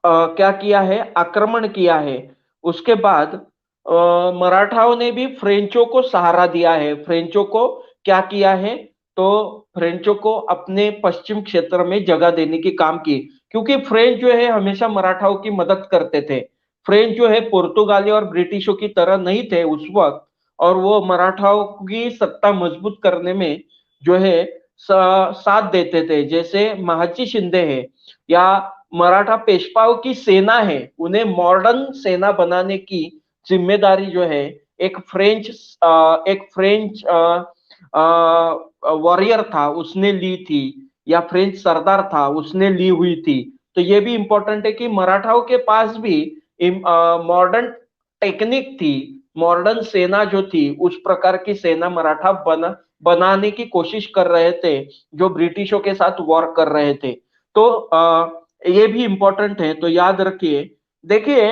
क्या किया है, आक्रमण किया है। उसके बाद मराठाओं ने भी फ्रेंचों को सहारा दिया है। फ्रेंचों को क्या किया है, तो फ्रेंचों को अपने पश्चिम क्षेत्र में जगह देने की काम की, क्योंकि फ्रेंच जो है हमेशा मराठाओं की मदद करते थे। फ्रेंच जो है पुर्तगाली और ब्रिटिशों की तरह नहीं थे उस वक्त, और वो मराठाओं की सत्ता मजबूत करने में जो है साथ देते थे। जैसे महाजी शिंदे है या मराठा पेशवाओं की सेना है, उन्हें मॉडर्न सेना बनाने की जिम्मेदारी जो है एक फ्रेंच वॉरियर था उसने ली थी, या फ्रेंच सरदार था उसने ली हुई थी। तो ये भी इंपॉर्टेंट है कि मराठाओं के पास भी मॉडर्न टेक्निक थी, मॉडर्न सेना जो थी उस प्रकार की सेना मराठा बनाने की कोशिश कर रहे थे, जो ब्रिटिशों के साथ वॉर कर रहे थे। तो ये भी इंपॉर्टेंट है, तो याद रखिए। देखिए,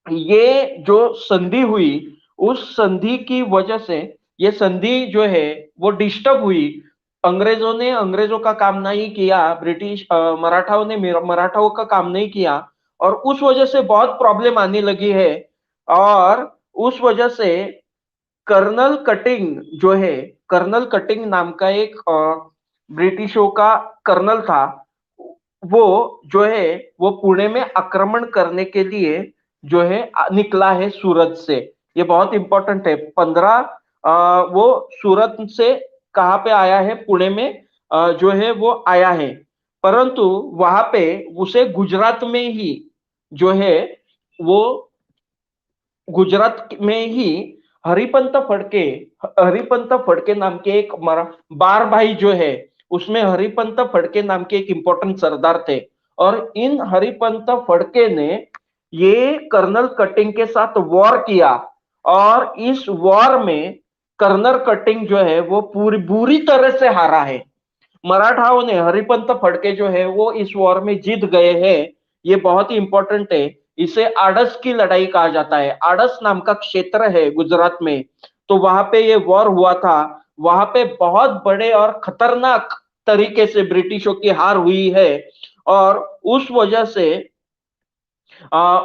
ये जो संधि हुई, उस संधि की वजह से ये संधि जो है वो डिस्टर्ब हुई। अंग्रेजों का काम नहीं किया, मराठाओं ने मराठाओं का काम नहीं किया, और उस वजह से बहुत प्रॉब्लम आने लगी है। और उस वजह से कर्नल कटिंग जो है, कर्नल कटिंग नाम का एक ब्रिटिशों का कर्नल था, वो जो है वो पुणे में आक्रमण करने के लिए जो है निकला है सूरत से। ये बहुत इंपॉर्टेंट है। वो सूरत से कहाँ पे आया है, पुणे में जो है वो आया है, परंतु वहां पे उसे गुजरात में ही जो है वो गुजरात में ही हरिपंत फड़के नाम के एक बार भाई जो है, उसमें हरिपंत फड़के नाम के एक इंपॉर्टेंट सरदार थे। और इन हरिपंत फड़के ने ये कर्नल कटिंग के साथ वॉर किया, और इस वॉर में कर्नल कटिंग जो है वो पूरी बुरी तरह से हारा है। मराठाओं ने, हरिपंत फड़के जो है वो इस वॉर में जीत गए हैं। ये बहुत ही इंपॉर्टेंट है। इसे आड़स की लड़ाई कहा जाता है। आड़स नाम का क्षेत्र है गुजरात में, तो वहां पे ये वॉर हुआ था। वहां पे बहुत बड़े और खतरनाक तरीके से ब्रिटिशों की हार हुई है। और उस वजह से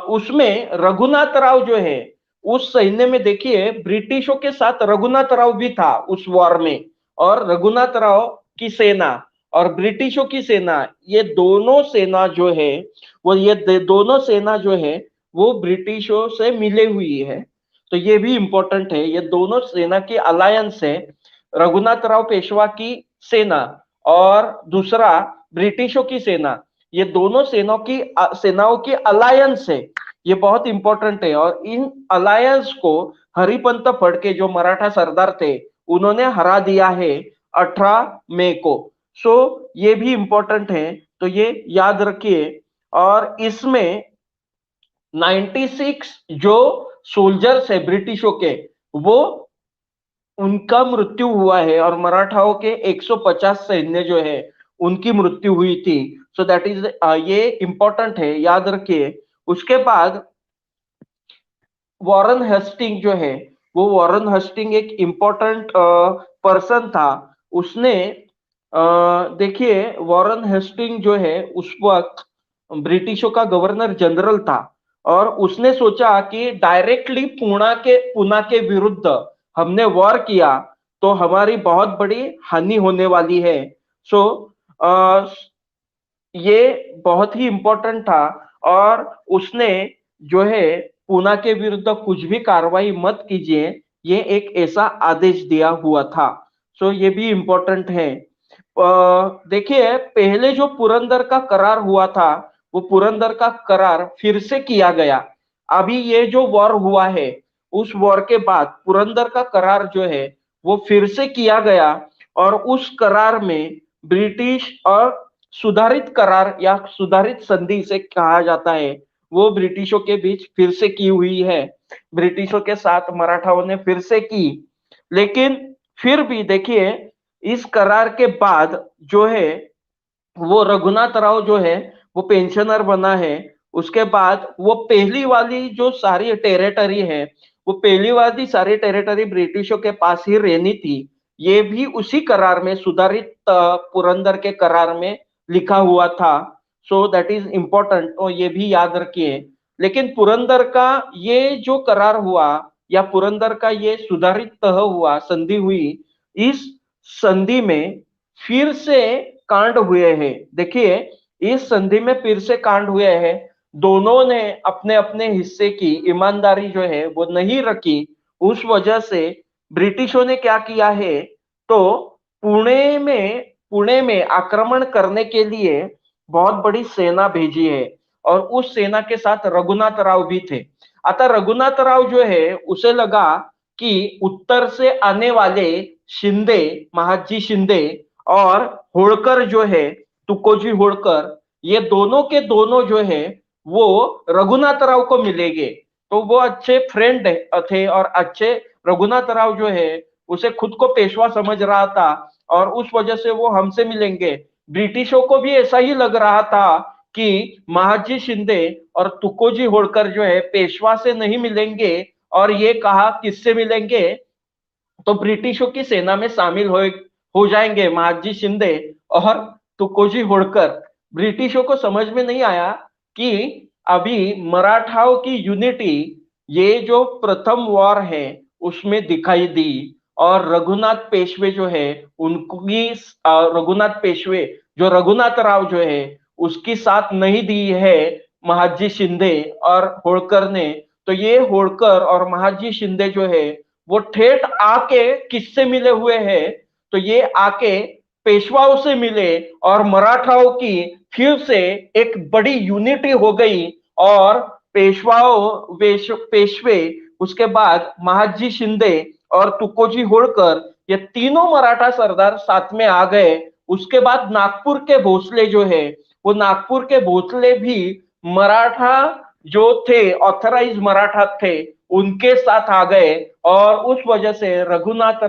उसमें रघुनाथ राव जो है उस सैन्य में, देखिए ब्रिटिशों के साथ रघुनाथ राव भी था उस वॉर में, और रघुनाथ राव की सेना और ब्रिटिशों की सेना, ये दोनों सेना जो है दोनों सेना जो है वो ब्रिटिशों से मिले हुई है। तो ये भी इंपॉर्टेंट है, ये दोनों सेना की अलायंस है, रघुनाथ राव पेशवा की सेना और दूसरा ब्रिटिशों की सेना, ये दोनों सेनाओं की अलायंस है। ये बहुत इंपॉर्टेंट है। और इन अलायंस को हरिपंत फड़के जो मराठा सरदार थे उन्होंने हरा दिया है 18 मई को। सो ये भी इंपॉर्टेंट है, तो ये याद रखिए। और इसमें 96 जो सोल्जर्स है ब्रिटिशों के, वो उनका मृत्यु हुआ है, और मराठाओं के 150 सैन्य जो है उनकी मृत्यु हुई थी। सो दैट इज ये इंपॉर्टेंट है, याद रखिए। उसके बाद वॉरेन हेस्टिंग जो है, वो वॉरेन हेस्टिंग एक इंपॉर्टेंट पर्सन था। उसने देखिए वॉरेन हेस्टिंग जो है उस वक्त ब्रिटिशों का गवर्नर जनरल था, और उसने सोचा कि डायरेक्टली पुना के विरुद्ध हमने वॉर किया तो हमारी बहुत बड़ी हानि होने वाली है। सो ये बहुत ही इंपॉर्टेंट था, और उसने जो है पुना के विरुद्ध कुछ भी कार्रवाई मत कीजिए, ये एक ऐसा आदेश दिया हुआ था। सो ये भी इंपॉर्टेंट है। देखिए पहले जो पुरंदर का करार हुआ था, वो पुरंदर का करार फिर से किया गया। अभी ये जो वॉर हुआ है उस वॉर के बाद पुरंदर का करार जो है वो फिर से किया गया, और उस करार में ब्रिटिश और सुधारित करार या सुधारित संधि से कहा जाता है, वो ब्रिटिशों के बीच फिर से की हुई है। ब्रिटिशों के साथ मराठाओं ने फिर से की, लेकिन फिर भी देखिए इस करार के बाद जो है वो रघुनाथ राव जो है वो पेंशनर बना है। उसके बाद वो पहली वाली जो सारी टेरिटरी है, वो पहली वाली सारी टेरिटरी ब्रिटिशों के पास ही रहनी थी, ये भी उसी करार में सुधारित पुरंदर के करार में लिखा हुआ था। सो दैट इज इंपॉर्टेंट, और ये भी याद रखिए। लेकिन पुरंदर का ये जो करार हुआ या पुरंदर का ये सुधारित तह हुआ, संधि हुई, इस संधि में फिर से कांड हुए हैं। देखिए इस संधि में फिर से कांड हुए हैं, दोनों ने अपने अपने हिस्से की ईमानदारी जो है वो नहीं रखी। उस वजह से ब्रिटिशों ने क्या किया है, तो पुणे में आक्रमण करने के लिए बहुत बड़ी सेना भेजी है, और उस सेना के साथ रघुनाथ राव भी थे। अतः रघुनाथ राव जो है उसे लगा कि उत्तर से आने वाले शिंदे, महाजी शिंदे और होळकर जो है, तुकोजी होळकर, ये दोनों के दोनों जो है वो रघुनाथ राव को मिलेंगे। तो वो अच्छे फ्रेंड थे, और अच्छे रघुनाथ राव जो है उसे खुद को पेशवा समझ रहा था, और उस वजह से वो हमसे मिलेंगे। ब्रिटिशों को भी ऐसा ही लग रहा था कि महाजी शिंदे और तुकोजी होळकर जो है पेशवा से नहीं मिलेंगे, और ये कहा किससे मिलेंगे, तो ब्रिटिशों की सेना में शामिल हो जाएंगे महाजी शिंदे और तुकोजी होळकर। ब्रिटिशों को समझ में नहीं आया कि अभी मराठाओं की यूनिटी ये जो प्रथम वॉर है उसमें दिखाई दी, और रघुनाथ पेशवे जो है उनकी रघुनाथ पेशवे जो रघुनाथ राव जो है उसकी साथ नहीं दी है महाजी शिंदे और होळकर ने। तो ये होळकर और महाजी शिंदे जो है वो ठेठ आके किससे मिले हुए हैं, तो ये आके पेशवाओं से मिले, और मराठाओं की फिर से एक बड़ी यूनिटी हो गई, और पेशवे उसके बाद महाजी शिंदे और तुकोजी होळकर ये तीनों मराठा सरदार साथ में आ गए। उसके बाद नागपुर के भोसले जो है, वो नागपुर के भोसले भी मराठा जो थे, ऑथराइज मराठा थे, उनके साथ आ गए, और उस वजह से रघुनाथ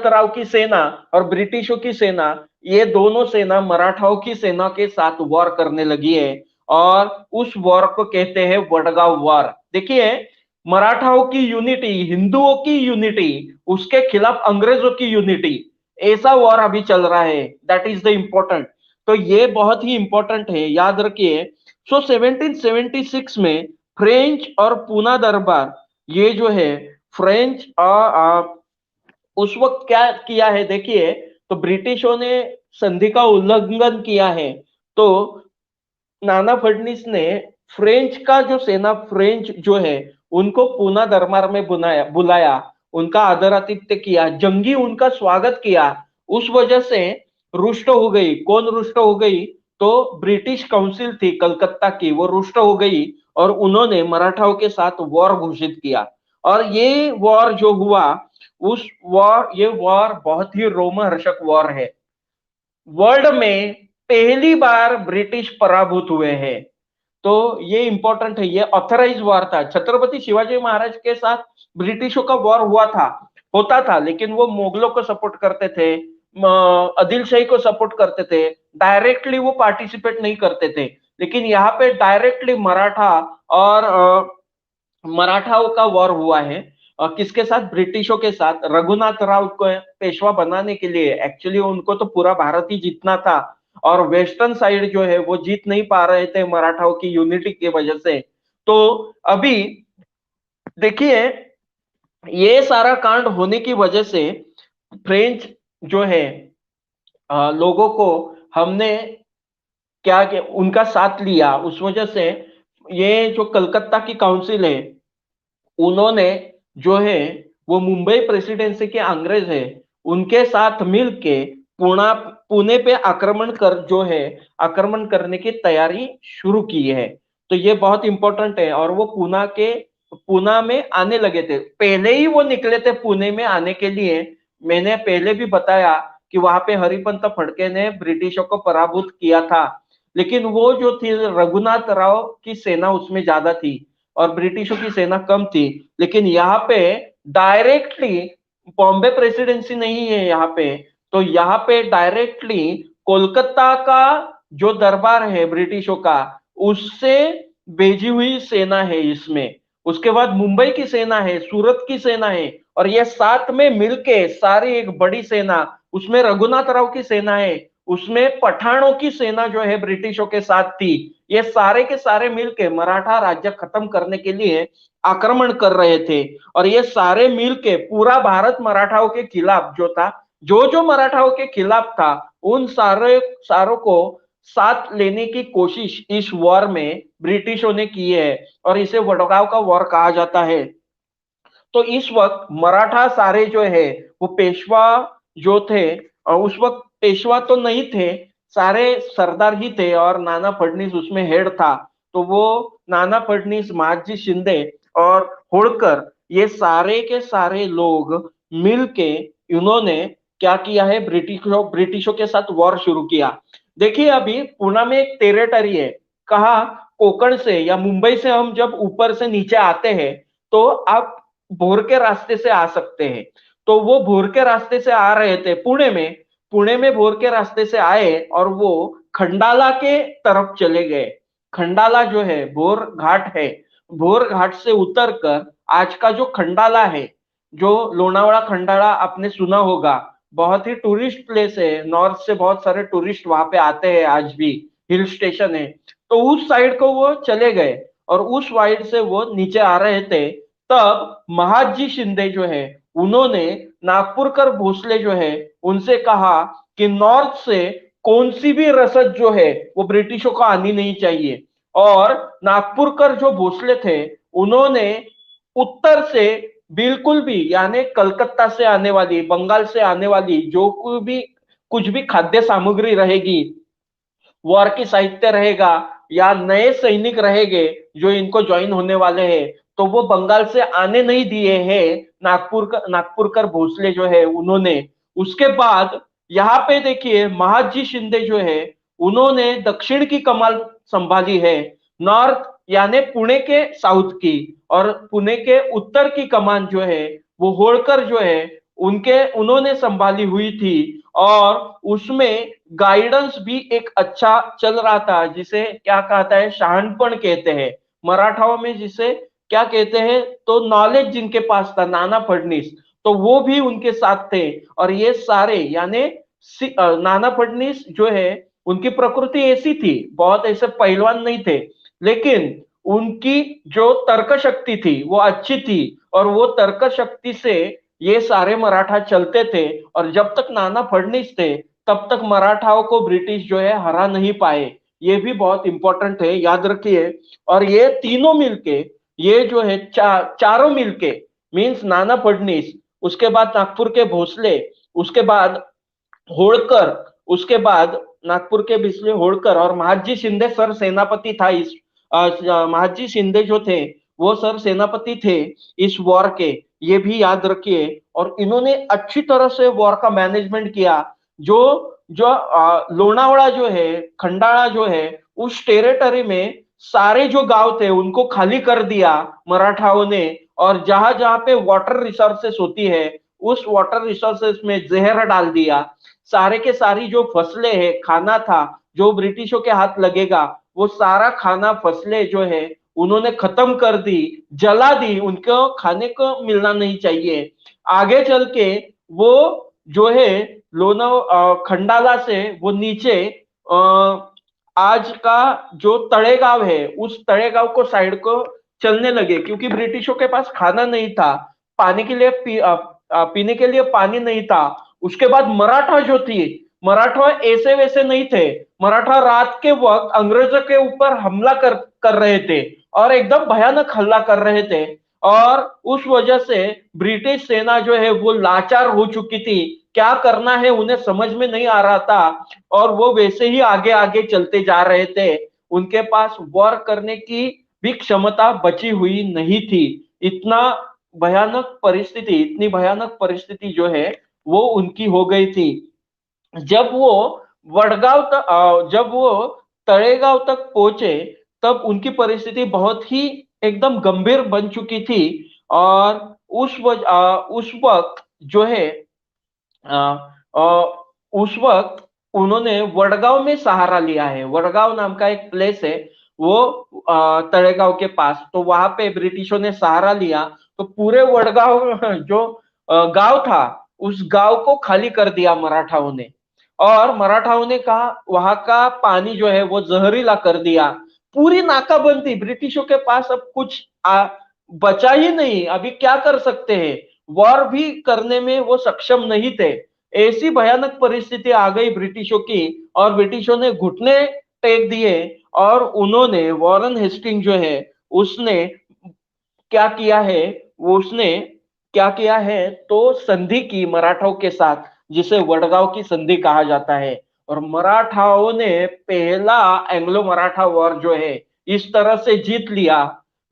राव की सेना और ब्रिटिशों की सेना, ये दोनों सेना मराठाओं की सेना के साथ वॉर करने लगी है, और उस वॉर को कहते हैं वडगांव वॉर। देखिए मराठाओं की यूनिटी, हिंदुओं की यूनिटी, उसके खिलाफ अंग्रेजों की यूनिटी, ऐसा वॉर अभी चल रहा है, दैट इज द इम्पोर्टेंट। तो ये बहुत ही इंपॉर्टेंट है, याद रखिए। सो 1776 में फ्रेंच और पूना दरबार, ये जो है फ्रेंच उस वक्त क्या किया है देखिए, तो ब्रिटिशों ने संधि का उल्लंघन किया है। तो नाना फडणवीस ने फ्रेंच का जो सेना, फ्रेंच जो है उनको पूना दरबार में बुलाया, उनका आदर आतिथ्य किया, जंगी उनका स्वागत किया। उस वजह से रुष्ट हो गई। कौन रुष्ट हो गई? तो ब्रिटिश काउंसिल थी कलकत्ता की, वो रुष्ट हो गई और उन्होंने मराठाओं के साथ वॉर घोषित किया। और ये वॉर जो हुआ, ये वॉर बहुत ही रोमहर्षक वॉर है। वर्ल्ड में पहली बार ब्रिटिश पराभूत हुए हैं। तो ये इंपॉर्टेंट है, ये ऑथराइज वॉर था। छत्रपति शिवाजी महाराज के साथ ब्रिटिशों का वॉर होता था, लेकिन वो मुगलों को सपोर्ट करते थे, आदिल शाही को सपोर्ट करते थे, डायरेक्टली वो पार्टिसिपेट नहीं करते थे। लेकिन यहाँ पे डायरेक्टली मराठाओं का वॉर हुआ है। किसके साथ? ब्रिटिशों के साथ। रघुनाथ राव को पेशवा बनाने के लिए, एक्चुअली उनको तो पूरा भारत ही जीतना था, और वेस्टर्न साइड जो है वो जीत नहीं पा रहे थे मराठाओं की यूनिटी की वजह से। तो अभी देखिए, ये सारा कांड होने की वजह से फ्रेंच जो है लोगों को हमने क्या किया, उनका साथ लिया। उस वजह से ये जो कलकत्ता की काउंसिल है, उन्होंने जो है वो मुंबई प्रेसिडेंसी के अंग्रेज है उनके साथ मिलके पुणे पे आक्रमण करने की तैयारी शुरू की है। तो ये बहुत इंपॉर्टेंट है। और वो पूना में आने लगे थे, पहले ही वो निकले थे पुणे में आने के लिए। मैंने पहले भी बताया कि वहां पे हरिपंत फड़के ने ब्रिटिशों को पराभूत किया था, लेकिन वो जो थी रघुनाथ राव की सेना उसमें ज्यादा थी और ब्रिटिशों की सेना कम थी। लेकिन यहाँ पे डायरेक्टली बॉम्बे प्रेसिडेंसी नहीं है यहाँ पे, तो यहाँ पे डायरेक्टली कोलकाता का जो दरबार है ब्रिटिशों का, उससे भेजी हुई सेना है इसमें। उसके बाद मुंबई की सेना है, सूरत की सेना है, और ये साथ में मिलके सारी एक बड़ी सेना, उसमें रघुनाथ राव की सेना है, उसमें पठानों की सेना जो है ब्रिटिशों के साथ थी। ये सारे के सारे मिलके मराठा राज्य खत्म करने के लिए आक्रमण कर रहे थे। और ये सारे मिलके पूरा भारत मराठाओं के खिलाफ जो था, जो मराठाओं के खिलाफ था, उन सारों को साथ लेने की कोशिश इस वॉर में ब्रिटिशों ने की है, और इसे वडगांव का वॉर कहा जाता है। तो इस वक्त मराठा सारे जो है वो पेशवा जो थे, और उस वक्त पेशवा तो नहीं थे, सारे सरदार ही थे, और नाना फडणवीस उसमें हेड था। तो वो नाना फडणवीस, महादजी शिंदे और होळकर, ये सारे के सारे लोग मिलके इन्होंने क्या किया है, ब्रिटिशों के साथ वॉर शुरू किया। देखिए, अभी पुणे में एक टेरिटरी है, कहा कोकण से या मुंबई से हम जब ऊपर से नीचे आते हैं तो आप भोर के रास्ते से आ सकते हैं। तो वो भोर के रास्ते से आ रहे थे पुणे में भोर के रास्ते से आए और वो खंडाला के तरफ चले गए। खंडाला जो है भोर घाट है, भोर घाट से उतरकर आज का जो खंडाला है, जो लोनावाड़ा खंडाला आपने सुना होगा, बहुत ही टूरिस्ट प्लेस है, नॉर्थ से बहुत सारे टूरिस्ट वहां पे आते हैं, आज भी हिल स्टेशन है। तो उस साइड को वो चले गए और उस साइड से वो नीचे आ रहे थे। तब महादजी शिंदे जो है उन्होंने नागपुरकर भोसले जो है उनसे कहा कि नॉर्थ से कौन सी भी रसद जो है वो ब्रिटिशों को आनी नहीं चाहिए। और नागपुरकर जो भोसले थे उन्होंने उत्तर से बिल्कुल भी, यानी कलकत्ता से आने वाली, बंगाल से आने वाली जो कुछ भी खाद्य सामग्री रहेगी, वॉर की साहित्य रहेगा या नए सैनिक रहेंगे जो इनको ज्वाइन होने वाले हैं, तो वो बंगाल से आने नहीं दिए हैं नागपुरकर भोसले जो है उन्होंने। उसके बाद यहाँ पे देखिए महादजी शिंदे जो है उन्होंने दक्षिण की कमान संभाली है, नॉर्थ यानी पुणे के साउथ की, और पुणे के उत्तर की कमान जो है वो होळकर जो है उन्होंने संभाली हुई थी। और उसमें गाइडेंस भी एक अच्छा चल रहा था, जिसे क्या कहता है, शहानपण कहते हैं मराठाओं में, जिसे क्या कहते हैं, तो नॉलेज जिनके पास था, नाना फडणवीस। तो वो भी उनके साथ थे। और ये सारे यानी नाना फडणवीस जो है उनकी प्रकृति ऐसी थी, बहुत ऐसे पहलवान नहीं थे, लेकिन उनकी जो तर्क शक्ति थी वो अच्छी थी, और वो तर्क शक्ति से ये सारे मराठा चलते थे। और जब तक नाना फडणवीस थे तब तक मराठाओं को ब्रिटिश जो है हरा नहीं पाए। ये भी बहुत इंपॉर्टेंट है, याद रखिए। और ये तीनों मिलके, ये जो है चारों मिलके, मींस नाना फडणवीस, उसके बाद नागपुर के भोसले, उसके बाद होळकर, उसके बाद नागपुर के बिस्ले होळकर, और महादजी शिंदे सर सेनापति था इस महादजी शिंदे जो थे वो सर सेनापति थे इस वॉर के, ये भी याद रखिए। और इन्होंने अच्छी तरह से वॉर का मैनेजमेंट किया। जो जो लोनावड़ा जो है, खंडाला जो है, उस टेरिटरी में सारे जो गांव थे उनको खाली कर दिया मराठाओं ने, और जहां जहां पे वाटर रिसोर्सेस होती है उस वाटर रिसोर्सेस में जहर डाल दिया। सारे के सारी जो फसलें है, खाना था जो ब्रिटिशों के हाथ लगेगा, वो सारा खाना फसलें जो है उन्होंने खत्म कर दी, जला दी, उनको खाने को मिलना नहीं चाहिए। आगे चल के वो जो है खंडाला से वो नीचे आज का जो तळेगाव है उस तळेगाव को साइड को चलने लगे, क्योंकि ब्रिटिशों के पास खाना नहीं था, पानी के लिए पीने के लिए पानी नहीं था। उसके बाद मराठा जो थी, मराठा ऐसे वैसे नहीं थे, मराठा रात के वक्त अंग्रेजों के ऊपर हमला कर रहे थे और एकदम भयानक हमला कर रहे थे। और उस वजह से ब्रिटिश सेना जो है वो लाचार हो चुकी थी, क्या करना है उन्हें समझ में नहीं आ रहा था, और वो वैसे ही आगे आगे चलते जा रहे थे। उनके पास वॉर करने की भी क्षमता बची हुई नहीं थी। इतना भयानक परिस्थिति, इतनी भयानक परिस्थिति जो है वो उनकी हो गई थी। जब वो वडगांव तक, जब वो तळेगांव तक पहुंचे तब उनकी परिस्थिति बहुत ही एकदम गंभीर बन चुकी थी। और उस वक्त जो है उस वक्त उन्होंने वडगांव में सहारा लिया है। वडगांव नाम का एक प्लेस है वो तळेगांव के पास, तो वहां पे ब्रिटिशों ने सहारा लिया। तो पूरे वडगांव जो गांव था उस गांव को खाली कर दिया मराठाओं ने, और मराठाओं ने कहा वहां का पानी जो है वो जहरीला कर दिया। पूरी नाकाबंदी, ब्रिटिशों के पास अब कुछ बचा ही नहीं, अभी क्या कर सकते हैं, वॉर भी करने में वो सक्षम नहीं थे। ऐसी भयानक परिस्थिति आ गई ब्रिटिशों की, और ब्रिटिशों ने घुटने टेक दिए। और उन्होंने वॉरेन हेस्टिंग जो है उसने क्या किया है, वो उसने क्या किया है तो संधि की मराठाओं के साथ, जिसे वडगांव की संधि कहा जाता है। और मराठाओं ने पहला एंग्लो मराठा वॉर जो है इस तरह से जीत लिया।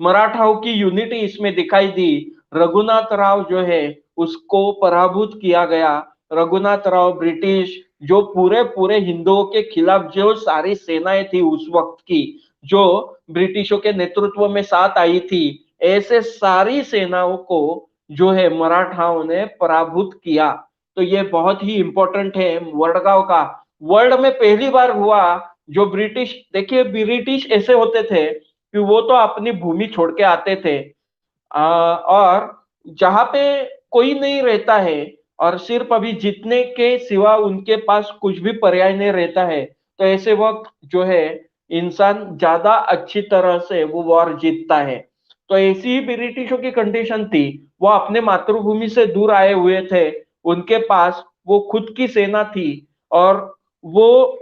मराठाओं की यूनिटी इसमें दिखाई दी। रघुनाथ राव जो है उसको पराभूत किया गया। रघुनाथ राव ब्रिटिश जो पूरे पूरे हिंदुओं के खिलाफ जो सारी सेनाएं थी उस वक्त की, जो ब्रिटिशों के नेतृत्व में साथ आई थी, ऐसे सारी सेनाओं को जो है मराठाओं ने पराभूत किया। तो ये बहुत ही इंपॉर्टेंट है वडगांव का। वर्ल्ड में पहली बार हुआ जो ब्रिटिश, देखिए ब्रिटिश ऐसे होते थे कि वो तो अपनी भूमि छोड़ के आते थे, और जहां पे कोई नहीं रहता है और सिर्फ अभी जीतने के सिवा उनके पास कुछ भी पर्याय नहीं रहता है, तो ऐसे वक्त जो है इंसान ज्यादा अच्छी तरह से वो वॉर जीतता है। तो ऐसी ही ब्रिटिशों की कंडीशन थी, वो अपने मातृभूमि से दूर आए हुए थे, उनके पास वो खुद की सेना थी, और वो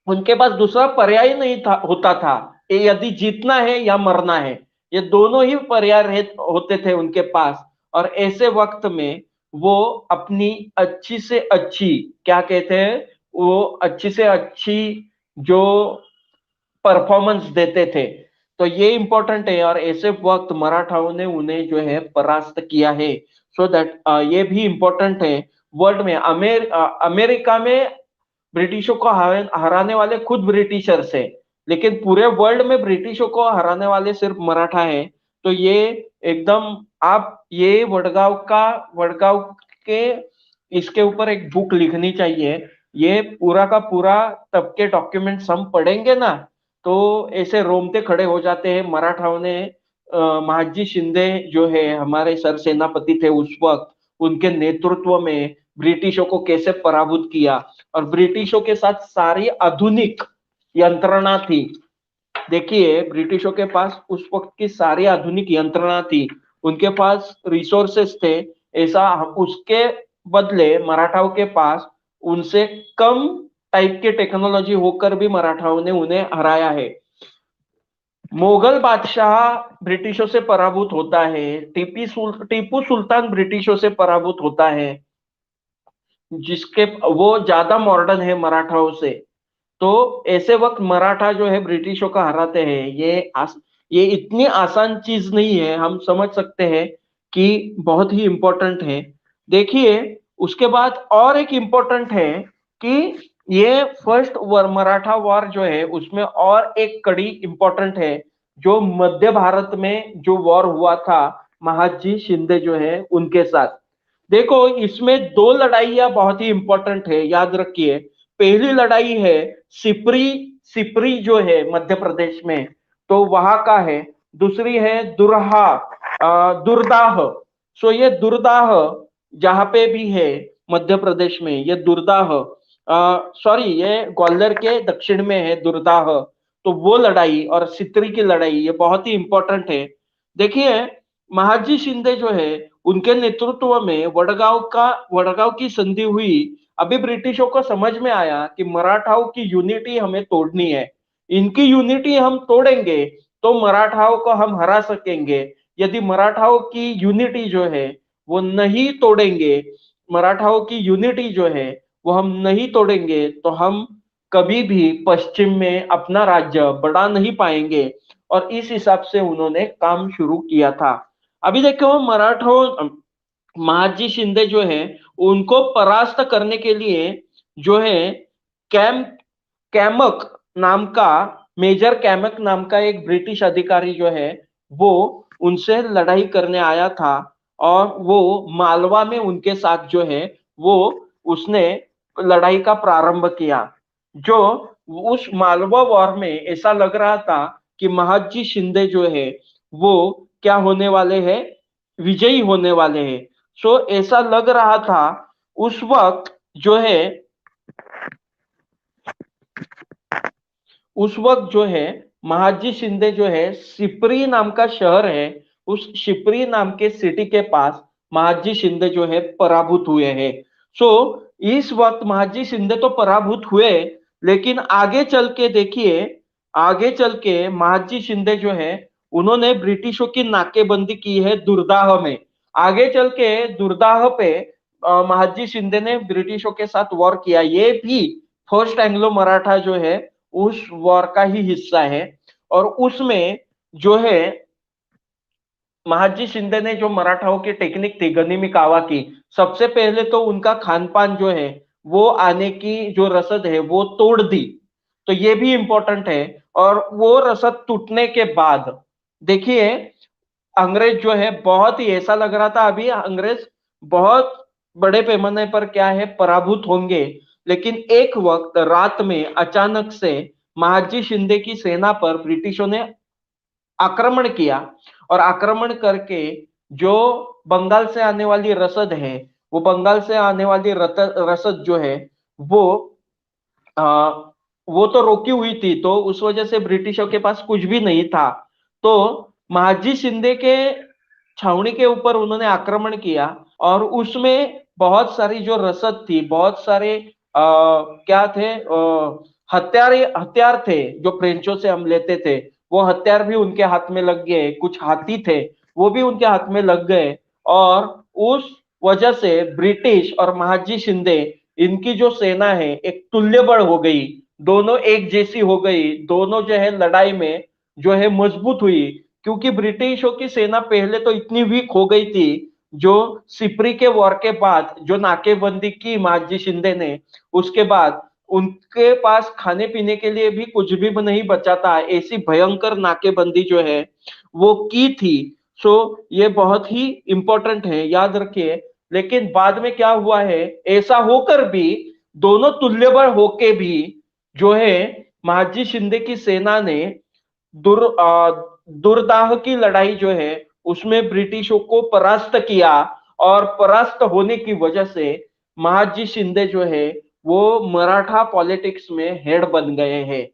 उनके पास दूसरा पर्याय नहीं था, होता था, यदि जीतना है या मरना है, ये दोनों ही पर्याय होते थे उनके पास। और ऐसे वक्त में वो अपनी अच्छी से अच्छी, क्या कहते हैं, वो अच्छी से अच्छी जो परफॉर्मेंस देते थे। तो ये इंपॉर्टेंट है, और ऐसे वक्त मराठाओं ने उन्हें जो है परास्त किया है। सो दैट ये भी इंपॉर्टेंट है। वर्ल्ड में अमेरिका में ब्रिटिशों को हराने वाले खुद ब्रिटिशर्स है, लेकिन पूरे वर्ल्ड में ब्रिटिशों को हराने वाले सिर्फ मराठा है। तो ये एकदम, आप ये वडगांव के इसके ऊपर एक बुक लिखनी चाहिए। ये पूरा का पूरा तब के डॉक्यूमेंट्स हम पढ़ेंगे ना तो ऐसे रोमते खड़े हो जाते हैं। मराठाओं ने महादजी शिंदे जो है हमारे सर सेनापति थे उस वक्त, उनके नेतृत्व में ब्रिटिशों को कैसे पराभूत किया, और ब्रिटिशों के साथ सारी आधुनिक यंत्रणा थी। देखिए, ब्रिटिशों के पास उस वक्त की सारी आधुनिक यंत्रणा थी, उनके पास रिसोर्सेस थे, ऐसा उसके बदले मराठाओं के पास उनसे कम टाइप की टेक्नोलॉजी होकर भी मराठाओं ने उन्हें हराया है। मुगल बादशाह ब्रिटिशों से पराभूत होता है, टीपू सुल्तान ब्रिटिशों से पराभूत होता है, जिसके वो ज्यादा मॉडर्न है मराठाओं से। तो ऐसे वक्त मराठा जो है ब्रिटिशों का हराते हैं, ये इतनी आसान चीज नहीं है, हम समझ सकते हैं कि बहुत ही इंपॉर्टेंट है। देखिए, उसके बाद और एक इंपॉर्टेंट है कि ये फर्स्ट मराठा वॉर जो है उसमें और एक कड़ी इंपॉर्टेंट है, जो मध्य भारत में जो वॉर हुआ था महादजी शिंदे जो है उनके साथ। देखो, इसमें दो लड़ाइयां बहुत ही इंपॉर्टेंट है, याद रखिए। पहली लड़ाई है सिपरी, सिपरी जो है मध्य प्रदेश में, तो वहां का है। दूसरी है दुर्दाह। सो ये दुर्दाह जहां पे भी है मध्य प्रदेश में, ये दुर्दाह, सॉरी, ये ग्वालियर के दक्षिण में है दुर्दाह। तो वो लड़ाई और सित्री की लड़ाई ये बहुत ही इंपॉर्टेंट है। देखिए, महादजी शिंदे जो है उनके नेतृत्व में वडगांव की संधि हुई। अभी ब्रिटिशों को समझ में आया कि मराठाओं की यूनिटी हमें तोड़नी है, इनकी यूनिटी हम तोड़ेंगे तो मराठाओं को हम हरा सकेंगे। यदि मराठाओं की यूनिटी जो है वो नहीं तोड़ेंगे, मराठाओं की यूनिटी जो है वो हम नहीं तोड़ेंगे, तो हम कभी भी पश्चिम में अपना राज्य बढ़ा नहीं पाएंगे। और इस हिसाब से उन्होंने काम शुरू किया था। अभी देखो, मराठों महादजी शिंदे जो है उनको परास्त करने के लिए जो है कैमक नाम का, मेजर कैमक नाम का एक ब्रिटिश अधिकारी जो है वो उनसे लड़ाई करने आया था, और वो मालवा में उनके साथ जो है वो उसने लड़ाई का प्रारंभ किया। जो उस मालवा वॉर में ऐसा लग रहा था कि महादजी शिंदे जो है वो क्या होने वाले हैं, विजयी होने वाले हैं। सो ऐसा लग रहा था उस वक्त जो है, उस वक्त जो है महादजी शिंदे जो है सिपरी नाम का शहर है, उस सिपरी नाम के सिटी के पास महादजी शिंदे जो है पराभूत हुए हैं। सो इस वक्त महादजी शिंदे तो पराभूत हुए, लेकिन आगे चल के देखिए, आगे चल के महादजी शिंदे जो है उन्होंने ब्रिटिशों की नाकेबंदी की है दुर्दाह में। आगे चल के दुर्दाह पे महादजी शिंदे ने ब्रिटिशों के साथ वॉर किया। ये भी फर्स्ट एंग्लो मराठा जो है उस वॉर का ही हिस्सा है। और उसमें जो है महादजी शिंदे ने जो मराठाओं की टेक्निक थी गनीमी कावा की, सबसे पहले तो उनका खान पान जो है वो आने की जो रसद है वो तोड़ दी, तो ये भी इंपॉर्टेंट है। और वो रसद टूटने के बाद देखिए, अंग्रेज जो है बहुत ही ऐसा लग रहा था अभी अंग्रेज बहुत बड़े पैमाने पर क्या है पराभूत होंगे, लेकिन एक वक्त रात में अचानक से महादजी शिंदे की सेना पर ब्रिटिशों ने आक्रमण किया, और आक्रमण करके जो बंगाल से आने वाली रसद है, वो बंगाल से आने वाली रसद जो है वो आ, वो तो रोकी हुई थी, तो उस वजह से ब्रिटिशों के पास कुछ भी नहीं था। तो महादजी शिंदे के छावनी के ऊपर उन्होंने आक्रमण किया, और उसमें बहुत सारी जो रसद थी, बहुत सारे क्या थे, हथियार थे जो फ्रेंचों से हम लेते थे, वो हथियार भी उनके हाथ में लग गए। कुछ हाथी थे वो भी उनके हाथ में लग गए, और उस वजह से ब्रिटिश और महादजी शिंदे इनकी जो सेना है एक तुल्यबल हो गई, दोनों एक जैसी हो गई, दोनों जो है लड़ाई में जो है मजबूत हुई। क्योंकि ब्रिटिशों की सेना पहले तो इतनी वीक हो गई थी, जो सिपरी के वॉर के बाद जो नाकेबंदी की महादजी शिंदे ने, उसके बाद उनके पास खाने पीने के लिए भी कुछ भी नहीं बचा था, ऐसी भयंकर नाकेबंदी जो है वो की थी। सो ये बहुत ही इंपॉर्टेंट है, याद रखिए। लेकिन बाद में क्या हुआ है, ऐसा होकर भी, दोनों तुल्यबल होके भी जो है महादजी शिंदे की सेना ने दुर्दाह की लड़ाई जो है उसमें ब्रिटिशों को परास्त किया, और परास्त होने की वजह से महादजी शिंदे जो है वो मराठा पॉलिटिक्स में हेड बन गए हैं।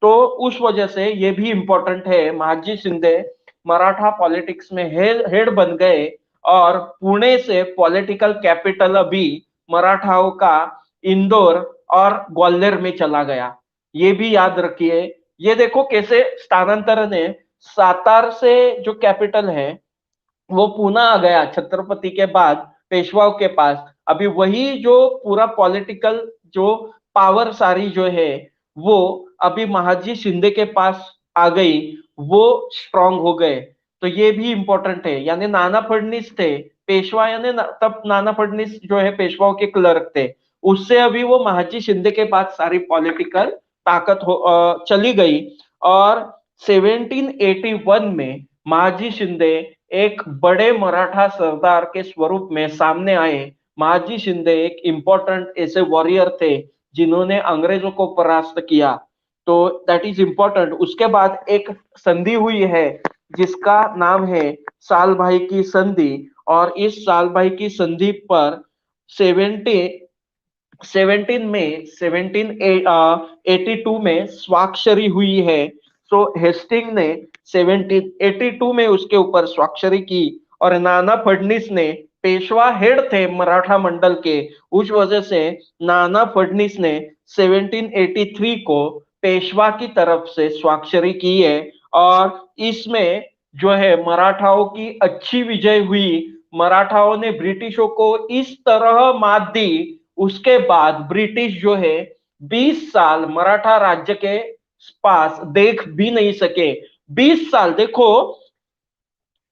तो उस वजह से ये भी इंपॉर्टेंट है, महादजी शिंदे मराठा पॉलिटिक्स में हेड बन गए और पुणे से पॉलिटिकल कैपिटल अभी मराठाओं का इंदौर और ग्वालियर में चला गया। ये भी याद रखिए। ये देखो कैसे स्थानांतरण है, सातार से जो कैपिटल है वो पूना आ गया छत्रपति के बाद पेशवाओं के पास। अभी वही जो पूरा पॉलिटिकल जो पावर सारी जो है वो अभी महादजी शिंदे के पास आ गई, वो स्ट्रांग हो गए। तो ये भी इंपॉर्टेंट है। यानी नाना फडणीस थे पेशवा, यानी तब नाना फडणीस जो है पेशवाओं के क्लर्क थे, उससे अभी वो महादजी शिंदे के पास सारी पॉलिटिकल ताकत चली गई। और 1781 में महादजी शिंदे एक बड़े मराठा सरदार के स्वरूप में सामने आए। महादजी शिंदे एक इंपॉर्टेंट ऐसे वॉरियर थे जिन्होंने अंग्रेजों को परास्त किया। तो दैट इज इंपॉर्टेंट। उसके बाद एक संधि हुई है जिसका नाम है साल भाई की संधि, और इस साल भाई की संधि पर 1782 में स्वाक्षरी हुई है। सो हेस्टिंग ने 1782 में उसके ऊपर स्वाक्षरी की, और नाना फडणीस ने पेशवा हेड थे मराठा मंडल के, उस वजह से नाना फडणीस ने 1783 को पेशवा की तरफ से स्वाक्षरी की है। और इसमें जो है मराठाओं की अच्छी विजय हुई। मराठाओं ने ब्रिटिशों को इस तरह मात दी, उसके बाद ब्रिटिश जो है 20 साल मराठा राज्य के पास देख भी नहीं सके। 20 साल देखो,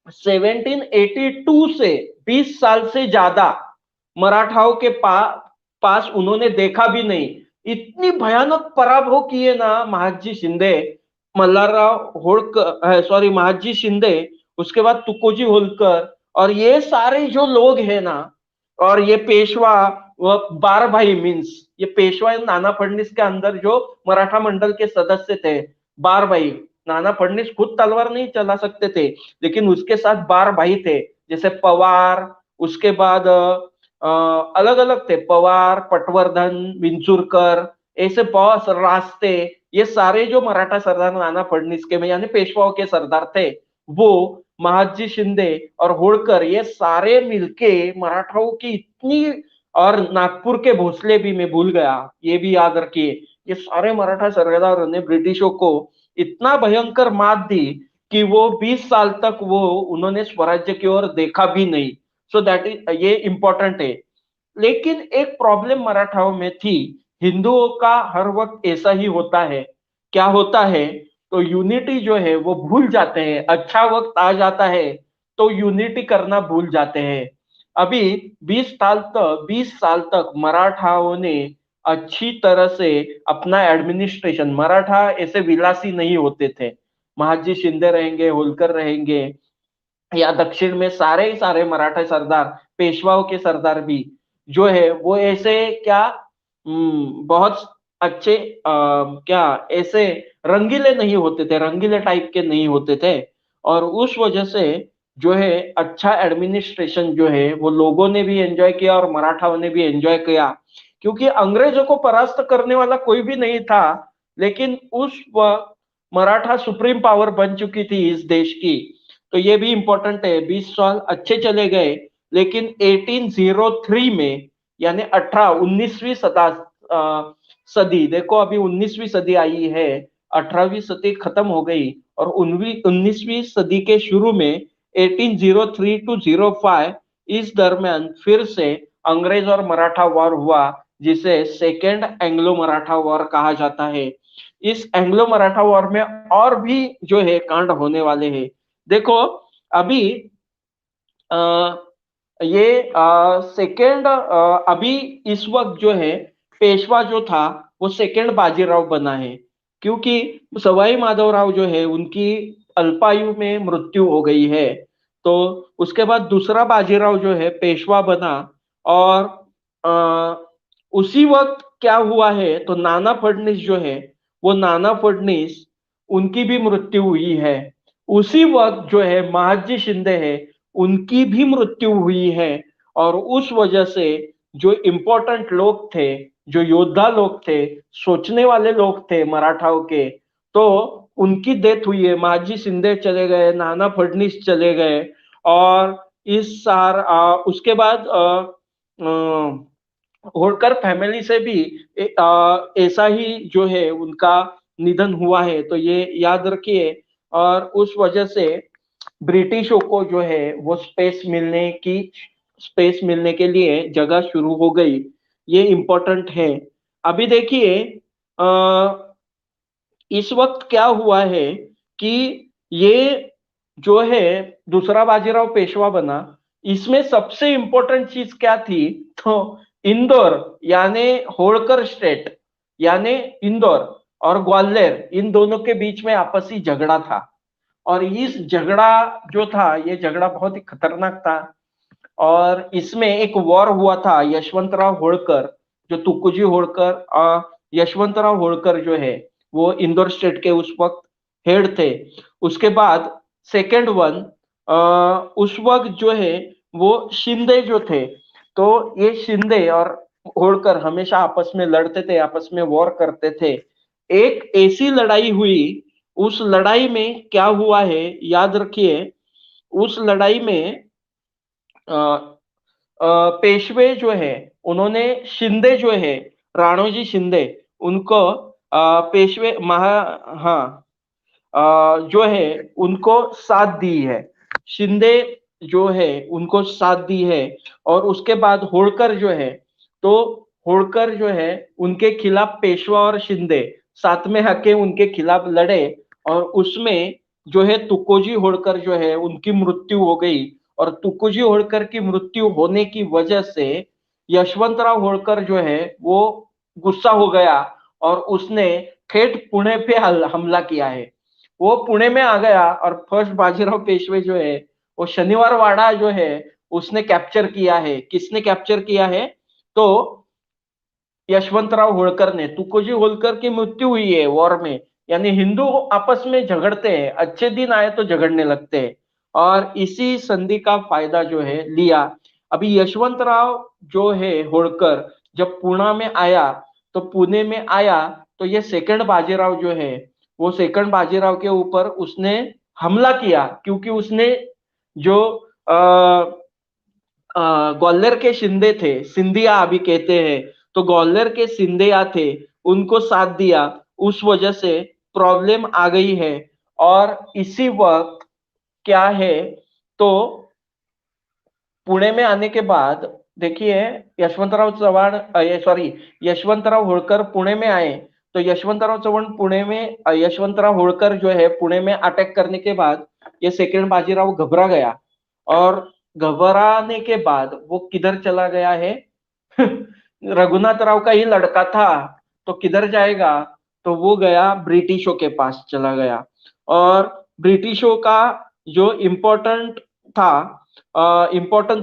1782 से 20 साल से ज्यादा मराठाओं के पास उन्होंने देखा भी नहीं। इतनी भयानक पराभव किए ना महादजी शिंदे, मल्हारराव होळकर, सॉरी महादजी शिंदे, उसके बाद तुकोजी होलकर, और ये सारे जो लोग हैं ना, और ये पेशवा व बार भाई मीन्स ये पेशवा नाना फडणीस के अंदर जो मराठा मंडल के सदस्य थे, बार भाई। नाना फडणीस खुद तलवार नहीं चला सकते थे, लेकिन उसके साथ बार भाई थे, जैसे पवार, उसके बाद अलग अलग थे, पवार, पटवर्धन, विंचुरकर, ऐसे बहुत रास्ते, ये सारे जो मराठा सरदार नाना फडणीस के में यानी पेशवाओं के सरदार थे, वो महादजी शिंदे और होळकर ये सारे मिलके मराठाओं की इतनी, और नागपुर के भोसले भी मैं भूल गया, ये भी याद रखिए, ये सारे मराठा सरदारों ने ब्रिटिशों को इतना भयंकर मात दी कि वो 20 साल तक वो उन्होंने स्वराज्य की ओर देखा भी नहीं। सो दैट इज, ये इंपॉर्टेंट है। लेकिन एक प्रॉब्लम मराठाओं में थी, हिंदुओं का हर वक्त ऐसा ही होता है, क्या होता है, तो यूनिटी जो है वो भूल जाते हैं। अच्छा वक्त आ जाता है तो यूनिटी करना भूल जाते हैं। अभी 20 साल तक मराठाओं ने अच्छी तरह से अपना एडमिनिस्ट्रेशन, मराठा ऐसे विलासी नहीं होते थे, महादजी शिंदे रहेंगे, होलकर रहेंगे, या दक्षिण में सारे मराठा सरदार, पेशवाओं के सरदार भी जो है वो ऐसे क्या बहुत अच्छे क्या ऐसे रंगीले नहीं होते थे, रंगीले टाइप के नहीं होते थे। और उस वजह से जो है अच्छा एडमिनिस्ट्रेशन जो है वो लोगों ने भी एंजॉय किया और मराठाओं ने भी एंजॉय किया, क्योंकि अंग्रेजों को परास्त करने वाला कोई भी नहीं था। लेकिन उस वक्त मराठा सुप्रीम पावर बन चुकी थी इस देश की। तो ये भी इंपॉर्टेंट है। 20 साल अच्छे चले गए, लेकिन 1803 में यानी 19वीं सदी, देखो अभी 19वीं सदी आई है, 18वीं सदी खत्म हो गई, और 19वीं सदी के शुरू में 1803 to 05 इस दरमियान फिर से अंग्रेज और मराठा वॉर हुआ, जिसे सेकेंड एंग्लो मराठा वॉर कहा जाता है। इस एंग्लो मराठा वॉर में और भी जो है कांड होने वाले हैं। देखो अभी ये सेकेंड अभी इस वक्त जो है पेशवा जो था वो सेकेंड बाजीराव बना है, क्योंकि सवाई माधवराव जो है उनकी अल्पायु में मृत्यु हो गई है। तो उसके बाद दूसरा बाजीराव जो है पेशवा बना, और उसी वक्त क्या हुआ है, तो नाना फडणीस जो है वो नाना फडणीस उनकी भी मृत्यु हुई है। उसी वक्त जो है महादजी शिंदे है उनकी भी मृत्यु हुई है। और उस वजह से जो इम्पोर्टेंट लोग थे, जो योद्धा लोग थे, सोचने वाले लोग थे मराठाओं के, तो उनकी डेथ हुई है। महाजी शिंदे चले गए, नाना फडणीस चले गए, और उसके बाद होळकर फैमिली से भी ऐसा ही जो है उनका निधन हुआ है, तो ये याद रखिए। और उस वजह से ब्रिटिशों को जो है वो स्पेस मिलने के लिए जगह शुरू हो गई, ये इंपॉर्टेंट है। अभी देखिए इस वक्त क्या हुआ है कि ये जो है दूसरा बाजीराव पेशवा बना, इसमें सबसे इंपॉर्टेंट चीज क्या थी, तो इंदौर यानी होळकर स्टेट यानी इंदौर और ग्वालियर, इन दोनों के बीच में आपसी झगड़ा था। और इस झगड़ा जो था, ये झगड़ा बहुत ही खतरनाक था। और इसमें एक वॉर हुआ था, यशवंतराव होळकर, जो तुकोजी होळकर, यशवंतराव होळकर जो है वो इंदौर स्टेट के उस वक्त हेड थे। उसके बाद सेकेंड वन, उस वक्त जो है वो शिंदे जो थे, तो ये शिंदे और होळकर हमेशा आपस में लड़ते थे, आपस में वॉर करते थे। एक ऐसी लड़ाई हुई, उस लड़ाई में क्या हुआ है याद रखिए। उस लड़ाई में पेशवे जो है उन्होंने शिंदे जो है, राणोजी शिंदे, उनको पेशवे जो है उनको साथ दी है, शिंदे जो है उनको साथ दी है। और उसके बाद होळकर जो है, तो होळकर जो है उनके खिलाफ पेशवा और शिंदे साथ में आके उनके खिलाफ लड़े, और उसमें जो है तुकोजी होळकर जो है उनकी मृत्यु हो गई। और तुकोजी होळकर की मृत्यु होने की वजह से यशवंतराव होळकर जो है वो गुस्सा हो गया, और उसने ठेठ पुणे पे हमला किया है। वो पुणे में आ गया, और फर्स्ट बाजीराव पेशवे जो है वो शनिवार वाड़ा जो है उसने कैप्चर किया है। किसने कैप्चर किया है, तो यशवंतराव होळकर ने। तुकोजी होळकर की मृत्यु हुई है वॉर में, यानी हिंदू आपस में झगड़ते हैं, अच्छे दिन आए तो झगड़ने लगते हैं, और इसी संधि का फायदा जो है लिया। अभी यशवंतराव जो है होळकर जब पुणे में आया, तो ये सेकंड बाजीराव जो है वो सेकंड बाजीराव के ऊपर उसने हमला किया, क्योंकि उसने जो ग्वालियर के शिंदे थे, सिंधिया अभी कहते हैं, तो ग्वालियर के सिंधिया थे, उनको साथ दिया। उस वजह से प्रॉब्लम आ गई है। और इसी वक्त क्या है, तो पुणे में आने के बाद देखिए यशवंतराव होळकर पुणे में आए, तो यशवंतराव चव्हाण पुणे में, यशवंतराव होळकर जो है पुणे में अटैक करने के बाद ये सेकंड बाजीराव घबरा गया, और घबराने के बाद वो किधर चला गया है रघुनाथ राव का ही लड़का था, तो किधर जाएगा, तो वो गया ब्रिटिशों के पास चला गया। और ब्रिटिशों का जो इम्पोर्टेंट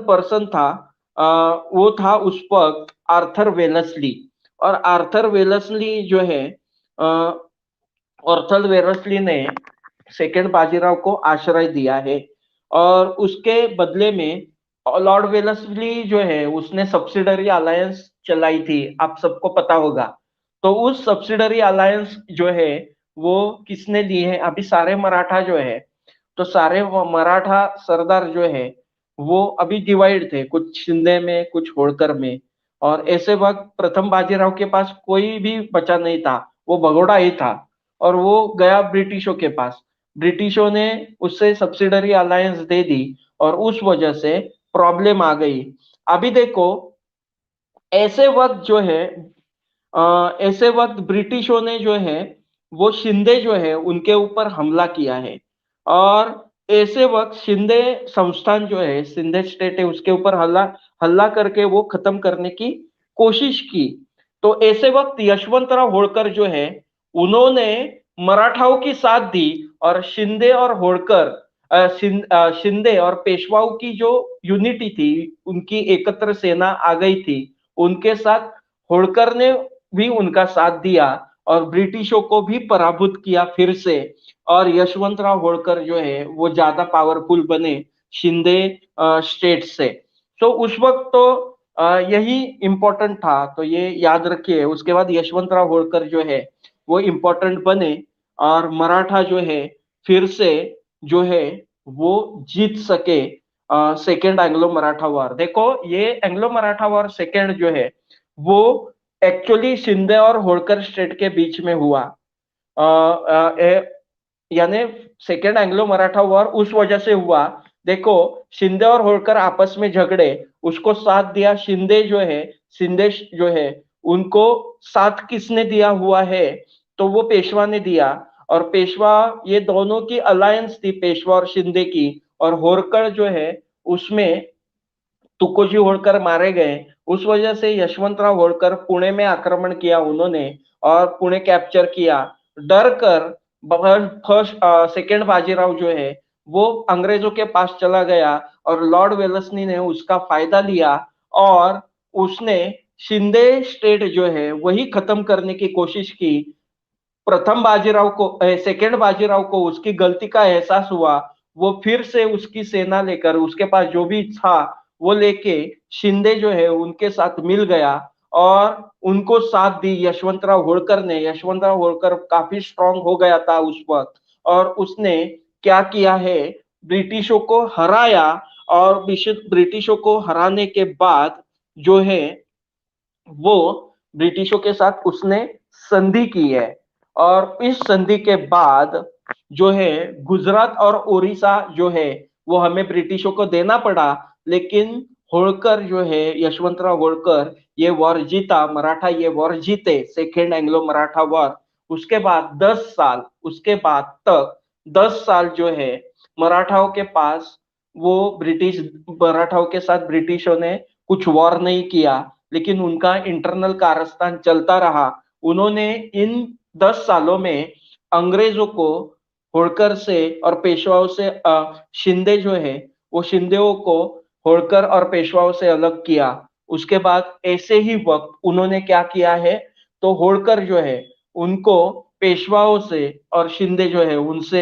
पर्सन था, वो था उस वक्त आर्थर वेलस्ली। और आर्थर वेलस्ली जो है, आर्थर वेलस्ली ने सेकंड बाजीराव को आश्रय दिया है, और उसके बदले में लॉर्ड वेलस्ली जो है उसने सब्सिडरी अलायंस चलाई थी, आप सबको पता होगा। तो उस सब्सिडरी अलायंस जो है वो किसने ली है, अभी सारे मराठा जो है, तो सारे मराठा सरदार जो है वो अभी डिवाइड थे, कुछ शिंदे में, कुछ होळकर में। और ऐसे वक्त प्रथम बाजीराव के पास कोई भी बचा नहीं था, वो भगोड़ा ही था, और वो गया ब्रिटिशों के पास। ब्रिटिशों ने उससे सब्सिडरी अलायंस दे दी, और उस वजह से प्रॉब्लम आ गई। अभी देखो ऐसे वक्त जो है, ऐसे वक्त ब्रिटिशों ने जो है वो शिंदे जो है उनके ऊपर हमला किया है, और ऐसे वक्त शिंदे संस्थान जो है, शिंदे स्टेट है, उसके ऊपर हल्ला करके वो खत्म करने की कोशिश की। तो ऐसे वक्त यशवंतराव होळकर जो है उन्होंने मराठाओं की साथ दी, और शिंदे और होळकर, शिंदे और पेशवाओं की जो यूनिटी थी, उनकी एकत्र सेना आ गई थी, उनके साथ होळकर ने भी उनका साथ दिया, और ब्रिटिशों को भी पराभूत किया फिर से। और यशवंतराव होळकर जो है वो ज्यादा पावरफुल बने शिंदे स्टेट से। तो उस वक्त तो यही इम्पोर्टेंट था, तो ये याद रखिए। उसके बाद यशवंतराव होळकर जो है वो इम्पोर्टेंट बने और मराठा जो है फिर से जो है वो जीत सके सेकेंड एंग्लो मराठा वॉर। देखो ये एंग्लो मराठा वॉर सेकेंड जो है वो एक्चुअली शिंदे और होळकर स्टेट के बीच में हुआ। यानी सेकेंड एंग्लो मराठा वॉर उस वजह से हुआ। देखो शिंदे और होळकर आपस में झगड़े, उसको साथ दिया शिंदे जो है, शिंदे जो है उनको साथ किसने दिया हुआ है, तो वो पेशवा ने दिया। और पेशवा, ये दोनों की अलायंस थी पेशवा और शिंदे की। और होळकर जो है उसमें तुकोजी होळकर मारे गए। उस वजह से यशवंतराव होळकर पुणे में आक्रमण किया उन्होंने और पुणे कैप्चर किया। डर कर फर्स्ट सेकेंड बाजीराव जो है वो अंग्रेजों के पास चला गया और लॉर्ड वेलस्ली ने उसका फायदा लिया और उसने शिंदे स्टेट जो है वही खत्म करने की कोशिश की। प्रथम बाजीराव को, सेकेंड बाजीराव को उसकी गलती का एहसास हुआ। वो फिर से उसकी सेना लेकर, उसके पास जो भी था वो लेके शिंदे जो है उनके साथ मिल गया और उनको साथ दी यशवंतराव होळकर ने। यशवंतराव होळकर काफी स्ट्रांग हो गया था उस वक्त और उसने क्या किया है, ब्रिटिशों को हराया। और ब्रिटिशों को हराने के बाद जो है वो ब्रिटिशों के साथ उसने संधि की है। और इस संधि के बाद जो है गुजरात और ओडिशा जो है वो हमें ब्रिटिशों को देना पड़ा। लेकिन होळकर जो है, यशवंतराव होळकर, ये वॉर जीता, मराठा ये वॉर जीते, सेकेंड एंग्लो मराठा वॉर। उसके बाद 10 साल, उसके बाद तक 10 साल जो है मराठाओं के पास वो ब्रिटिश, मराठाओं के साथ ब्रिटिशों ने कुछ वॉर नहीं किया, लेकिन उनका इंटरनल कारस्तान चलता रहा। उन्होंने इन 10 सालों में अंग्रेजों को होळकर से और पेशवाओं से शिंदे जो है वो शिंदेओं को होळकर और पेशवाओं से अलग किया। उसके बाद ऐसे ही वक्त उन्होंने क्या किया है, तो होळकर जो है उनको पेशवाओं से और शिंदे जो है उनसे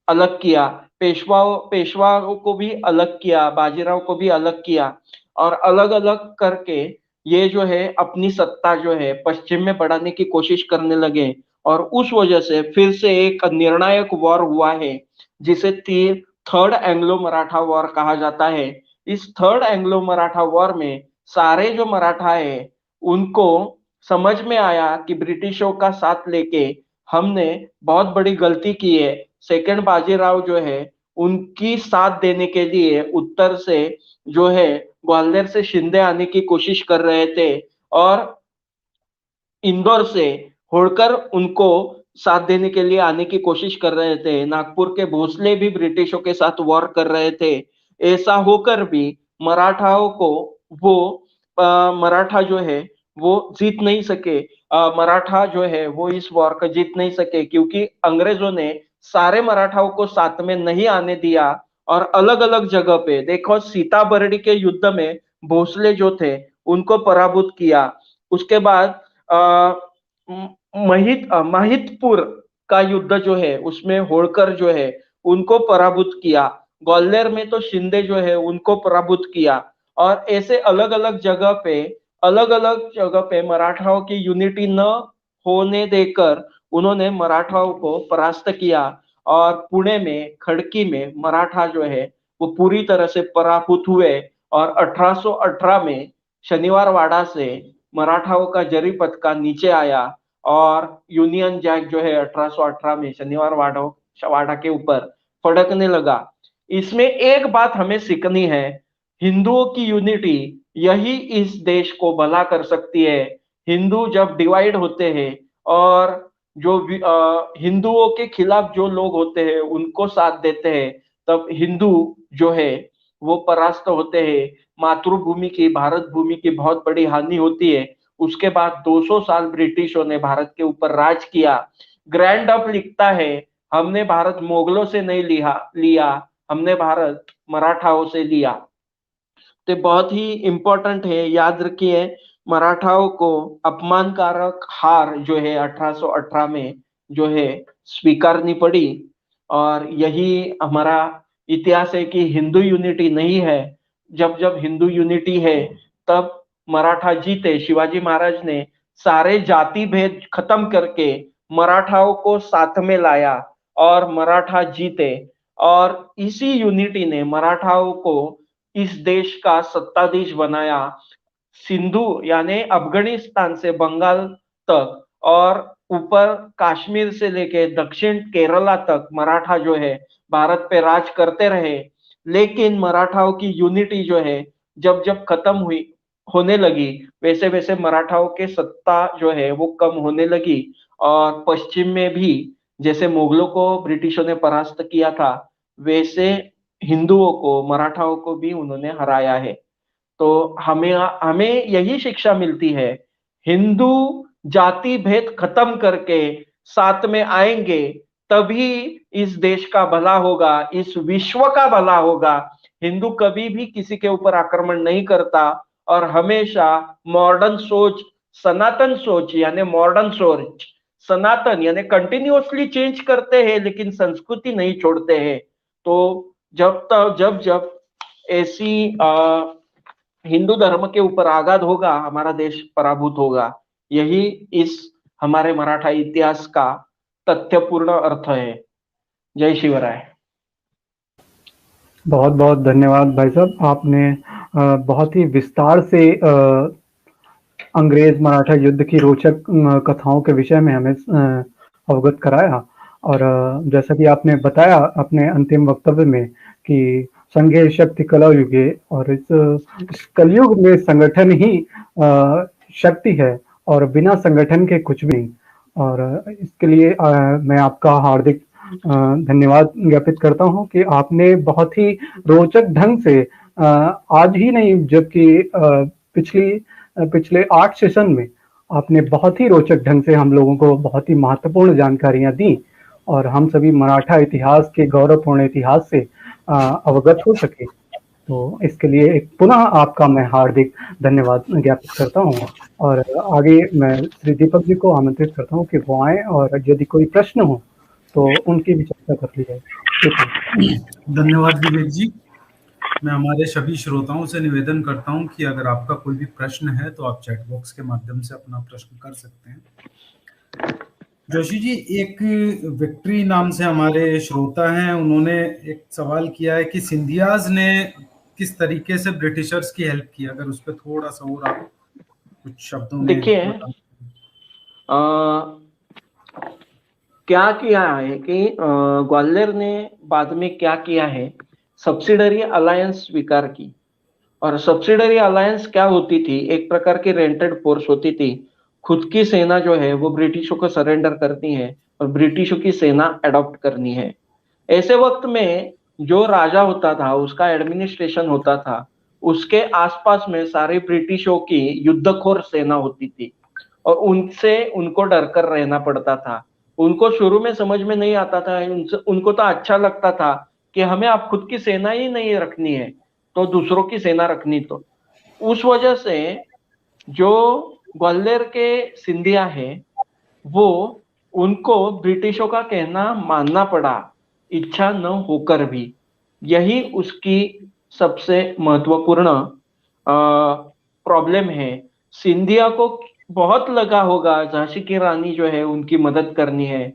अलग किया। पेशवाओं को भी अलग किया, बाजीराव को भी अलग किया और अलग अलग करके ये जो है अपनी सत्ता जो है पश्चिम में बढ़ाने की कोशिश करने लगे। और उस वजह से फिर से एक निर्णायक वॉर हुआ है जिसे थर्ड एंग्लो मराठा वॉर कहा जाता है। इस थर्ड एंग्लो मराठा वॉर में सारे जो मराठा है उनको समझ में आया कि ब्रिटिशों का साथ लेके हमने बहुत बड़ी गलती की है। सेकेंड बाजीराव जो है उनकी साथ देने के लिए उत्तर से जो है ग्वालियर से शिंदे आने की कोशिश कर रहे थे और इंदौर से होळकर उनको साथ देने के लिए आने की कोशिश कर रहे थे। नागपुर के भोसले भी ब्रिटिशों के साथ वॉर कर रहे थे। ऐसा होकर भी मराठाओं को वो मराठा जो है वो जीत नहीं सके। मराठा जो है वो इस वॉर का जीत नहीं सके क्योंकि अंग्रेजों ने सारे मराठाओं को साथ में नहीं आने दिया और अलग अलग जगह पे, देखो सीताबर्डी के युद्ध में भोसले जो थे उनको पराभूत किया। उसके बाद महितपुर का युद्ध जो है उसमें होळकर जो है उनको पराभूत किया। ग्वालियर में तो शिंदे जो है उनको पराभूत किया। और ऐसे अलग अलग जगह पे मराठाओं की यूनिटी न होने देकर उन्होंने मराठाओं को परास्त किया और पुणे में खड़की में मराठा जो है वो पूरी तरह से पराभूत हुए। और 1818 में शनिवार वाड़ा से मराठाओं का जरी पताका नीचे आया और यूनियन जैक जो है 1818 में शनिवार वाड़ा के ऊपर फड़कने लगा। इसमें एक बात हमें सीखनी है, हिंदुओं की यूनिटी यही इस देश को भला कर सकती है। हिंदू जब डिवाइड होते हैं और जो हिंदुओं के खिलाफ जो लोग होते हैं उनको साथ देते हैं, तब हिंदू जो है वो परास्त होते हैं। मातृभूमि की, भारत भूमि की बहुत बड़ी हानि होती है। उसके बाद 200 साल ब्रिटिशों ने भारत के ऊपर राज किया। ग्रैंड अप लिखता है, हमने भारत मुगलों से नहीं लिया, हमने भारत मराठाओं से लिया। तो बहुत ही इंपॉर्टेंट है, याद रखिए। मराठाओं को अपमानकारक हार जो है 1818 में जो है स्वीकारनी पड़ी। और यही हमारा इतिहास है कि हिंदू यूनिटी नहीं है, जब जब हिंदू यूनिटी है तब मराठा जीते। शिवाजी महाराज ने सारे जाति भेद खत्म करके मराठाओं को साथ में लाया और मराठा जीते, और इसी यूनिटी ने मराठाओं को इस देश का सत्ताधीश बनाया। सिंधु यानी अफगानिस्तान से बंगाल तक और ऊपर कश्मीर से लेके दक्षिण केरला तक मराठा जो है भारत पे राज करते रहे। लेकिन मराठाओं की यूनिटी जो है जब जब खत्म हुई होने लगी, वैसे वैसे मराठाओं के सत्ता जो है वो कम होने लगी। और पश्चिम में भी जैसे मुगलों को ब्रिटिशों ने परास्त किया था, वैसे हिंदुओं को मराठाओं को भी उन्होंने हराया है। तो हमें हमें यही शिक्षा मिलती है, हिंदू जाति भेद खत्म करके साथ में आएंगे तभी इस देश का भला होगा, इस विश्व का भला होगा। हिंदू कभी भी किसी के ऊपर आक्रमण नहीं करता और हमेशा मॉडर्न सोच, सनातन सोच यानी मॉडर्न सोच, सनातन यानी कंटिन्यूअसली चेंज करते हैं लेकिन संस्कृति नहीं छोड़ते हैं। तो जब तक जब जब ऐसी हिंदू धर्म के ऊपर आघात होगा, हमारा देश पराभूत होगा। यही इस हमारे मराठा इतिहास का तथ्यपूर्ण अर्थ है। जय शिवराय। बहुत बहुत धन्यवाद भाई साहब, आपने बहुत ही विस्तार से अंग्रेज मराठा युद्ध की रोचक कथाओं के विषय में हमें अवगत कराया। और जैसा कि आपने बताया अपने अंतिम वक्तव्य में कि संघे शक्ति कलयुगे, और इस कलयुग में संगठन ही शक्ति है और बिना संगठन के कुछ भी नहीं। और इसके लिए मैं आपका हार्दिक धन्यवाद ज्ञापित करता हूं कि आपने बहुत ही रोचक ढंग से आज ही नहीं जबकि पिछले 8 सेशन में आपने बहुत ही रोचक ढंग से हम लोगों को बहुत ही महत्वपूर्ण जानकारियां दी और हम सभी मराठा इतिहास के गौरवपूर्ण इतिहास से अवगत हो सके। तो इसके लिए एक पुनः आपका मैं हार्दिक धन्यवाद ज्ञापित करता हूं। और आगे मैं श्री दीपक जी को आमंत्रित करता हूं कि वो आए और यदि कोई प्रश्न हो तो उनकी भी चर्चा कर ली जाए। धन्यवाद विवेक जी। मैं हमारे सभी श्रोताओं से निवेदन करता हूं कि अगर आपका कोई भी प्रश्न है तो आप चैट बॉक्स के माध्यम से अपना प्रश्न कर सकते हैं। जोशी जी, एक विक्ट्री नाम से हमारे श्रोता हैं, उन्होंने एक सवाल किया है कि सिंधियाज ने किस तरीके से ब्रिटिशर्स की हेल्प की, अगर उस पर थोड़ा सा और आप कुछ शब्दों में देखिए क्या किया है कि ग्वालियर ने बाद में क्या किया है, सब्सिडरी अलायंस स्वीकार की। और सब्सिडरी अलायंस क्या होती थी, एक प्रकार की रेंटेड फोर्स होती थी। खुद की सेना जो है वो ब्रिटिशों को सरेंडर करती है और ब्रिटिशों की सेना अडॉप्ट करनी है। ऐसे वक्त में जो राजा होता था उसका एडमिनिस्ट्रेशन होता था, उसके आसपास में सारे ब्रिटिशों की युद्धखोर सेना होती थी और उनसे उनको डर कर रहना पड़ता था। उनको शुरू में समझ में नहीं आता था, उनको तो अच्छा लगता था कि हमें अब खुद की सेना ही नहीं रखनी है तो दूसरों की सेना रखनी। तो उस वजह से जो ग्वालियर के सिंधिया है वो उनको ब्रिटिशों का कहना मानना पड़ा, इच्छा न होकर भी। यही उसकी सबसे महत्वपूर्ण प्रॉब्लम है। सिंधिया को बहुत लगा होगा झांसी की रानी जो है उनकी मदद करनी है,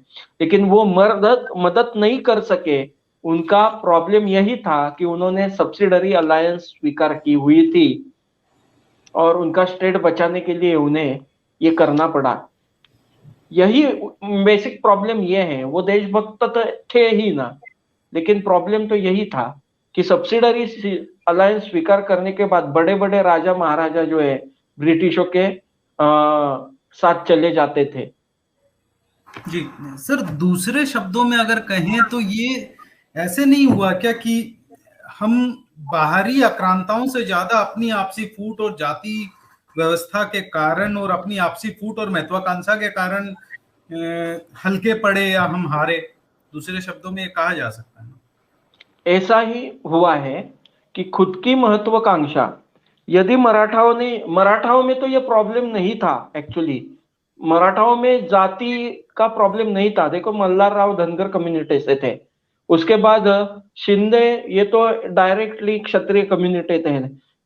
लेकिन वो मदद नहीं कर सके। उनका प्रॉब्लम यही था कि उन्होंने सब्सिडरी अलायंस स्वीकार की हुई थी और उनका स्टेट बचाने के लिए उन्हें ये करना पड़ा। यही बेसिक प्रॉब्लम ये है। वो देशभक्त तो थे ही ना, लेकिन प्रॉब्लम तो यही था कि सब्सिडरी अलायंस स्वीकार करने के बाद बड़े बड़े राजा महाराजा जो है ब्रिटिशों के साथ चले जाते थे। जी सर, दूसरे शब्दों में अगर कहें तो ये ऐसे नहीं हुआ क्या कि हम बाहरी आक्रांताओं से ज्यादा अपनी आपसी फूट और जाति व्यवस्था के कारण और अपनी आपसी फूट और महत्वाकांक्षा के कारण हल्के पड़े या हम हारे? दूसरे शब्दों में ये कहा जा सकता है। ऐसा ही हुआ है कि खुद की महत्वाकांक्षा, यदि मराठाओं में तो ये प्रॉब्लम नहीं था। एक्चुअली मराठाओं में जाति का प्रॉब्लम नहीं था। देखो मल्हार राव धनगर कम्युनिटी से थे, उसके बाद शिंदे, ये तो डायरेक्टली क्षत्रिय कम्युनिटी थे,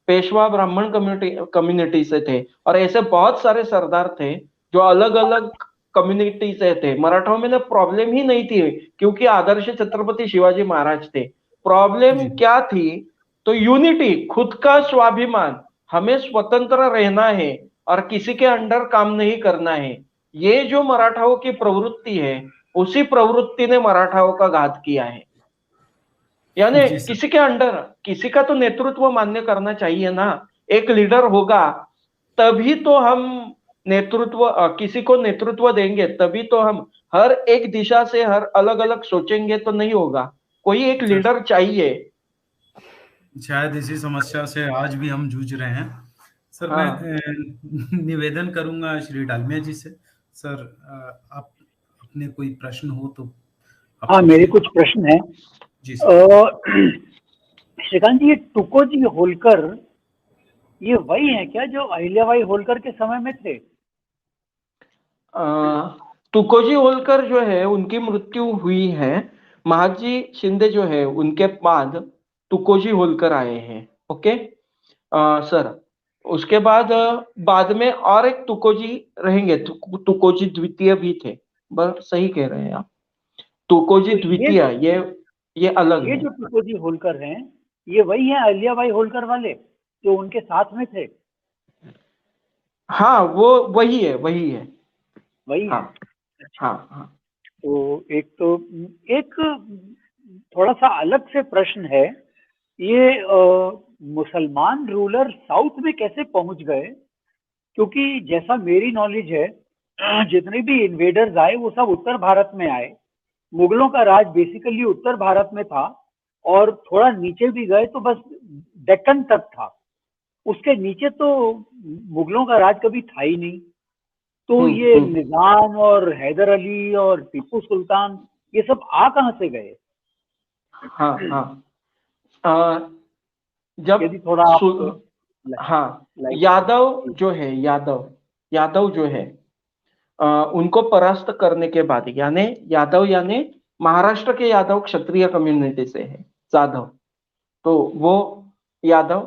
पेशवा ब्राह्मण कम्युनिटी से थे, और ऐसे बहुत सारे सरदार थे जो अलग अलग कम्युनिटी से थे। मराठाओं में ना प्रॉब्लम ही नहीं थी, क्योंकि आदर्श छत्रपति शिवाजी महाराज थे। प्रॉब्लम क्या थी? तो यूनिटी, खुद का स्वाभिमान, हमें स्वतंत्र रहना है और किसी के अंडर काम नहीं करना है। ये जो मराठाओं की प्रवृत्ति है, उसी प्रवृत्ति ने मराठाओं का घात किया है। यानी किसी के अंडर, किसी का तो नेतृत्व मान्य करना चाहिए ना। एक लीडर होगा तभी तो हम नेतृत्व, किसी को नेतृत्व देंगे तभी तो हम हर एक दिशा से हर अलग अलग सोचेंगे तो नहीं होगा। कोई एक लीडर चाहिए। शायद इसी समस्या से आज भी हम जूझ रहे हैं सर। हाँ। मैं निवेदन करूंगा श्री डालमिया जी से। सर आप अपने कोई प्रश्न हो तो आप हाँ, मेरे कुछ प्रश्न हैं जी सर। श्रीकांत जी, ये तुकोजी होलकर ये वही है क्या जो अहिल्याबाई होलकर के समय में थे? तुकोजी होलकर जो है उनकी मृत्यु हुई है, महाजी शिंदे जो है उनके बाद तुकोजी होलकर आए हैं। Okay sir. उसके बाद बाद में और एक तुकोजी रहेंगे, तुकोजी द्वितीय भी थे। बस सही कह रहे हैं आप, तुकोजी तो द्वितीय ये अलग ये है। जो तुकोजी होलकर हैं, ये वही है अहिल्याबाई होलकर वाले जो उनके साथ में थे? हाँ, वो वही है, वही है। वही हाँ, है। हाँ, हाँ। तो एक थोड़ा सा अलग से प्रश्न है, ये मुसलमान रूलर साउथ में कैसे पहुंच गए? क्योंकि जैसा मेरी नॉलेज है, जितने भी इन्वेडर्स आए वो सब उत्तर भारत में आए। मुगलों का राज बेसिकली उत्तर भारत में था, और थोड़ा नीचे भी गए तो बस डेक्कन तक था। उसके नीचे तो मुगलों का राज कभी था ही नहीं। तो ये निजाम और हैदर अली और टीपू सुल्तान, ये सब आ कहां से गए? हाँ, हाँ। जब यदि थोड़ा आप हाँ, यादव जो है, यादव जो है, उनको परास्त करने के बाद, यानी यादव यानी महाराष्ट्र के यादव क्षत्रिय कम्युनिटी से है जाधव, तो वो यादव,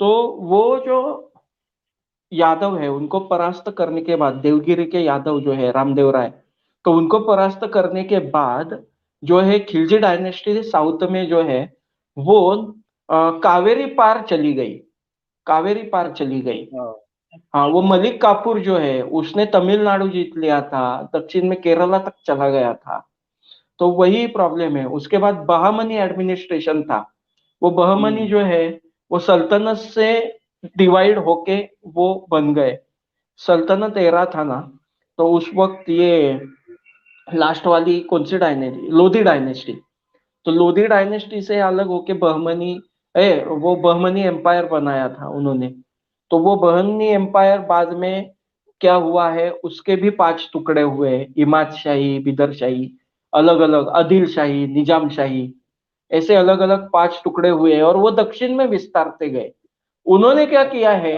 तो वो जो यादव है उनको परास्त करने के बाद, देवगिरी के यादव जो है रामदेव राय, तो उनको परास्त करने के बाद जो है खिलजी डायनेस्टी साउथ में जो है वो कावेरी पार चली गई, कावेरी पार चली गई। हाँ, वो मलिक काफूर जो है उसने तमिलनाडु जीत लिया था, दक्षिण में केरला तक चला गया था। तो वही प्रॉब्लम है। उसके बाद बहामनी एडमिनिस्ट्रेशन था, वो बहमनी जो है वो सल्तनत से डिवाइड होके वो बन गए। सल्तनत एरा था ना, तो उस वक्त ये लास्ट वाली कौन सी डायनेस्टी, लोधी डायनेस्टी, तो लोधी डायनेस्टी से अलग होके वो बहमनी एम्पायर बनाया था उन्होंने। तो वो बहमनी एम्पायर बाद में क्या हुआ है, उसके भी 5 टुकड़े हुए, इमाद शाही, बिदर शाही, अलग अलग आदिल शाही, निजाम शाही, ऐसे अलग अलग 5 टुकड़े हुए और वो दक्षिण में विस्तारते गए। उन्होंने क्या किया है,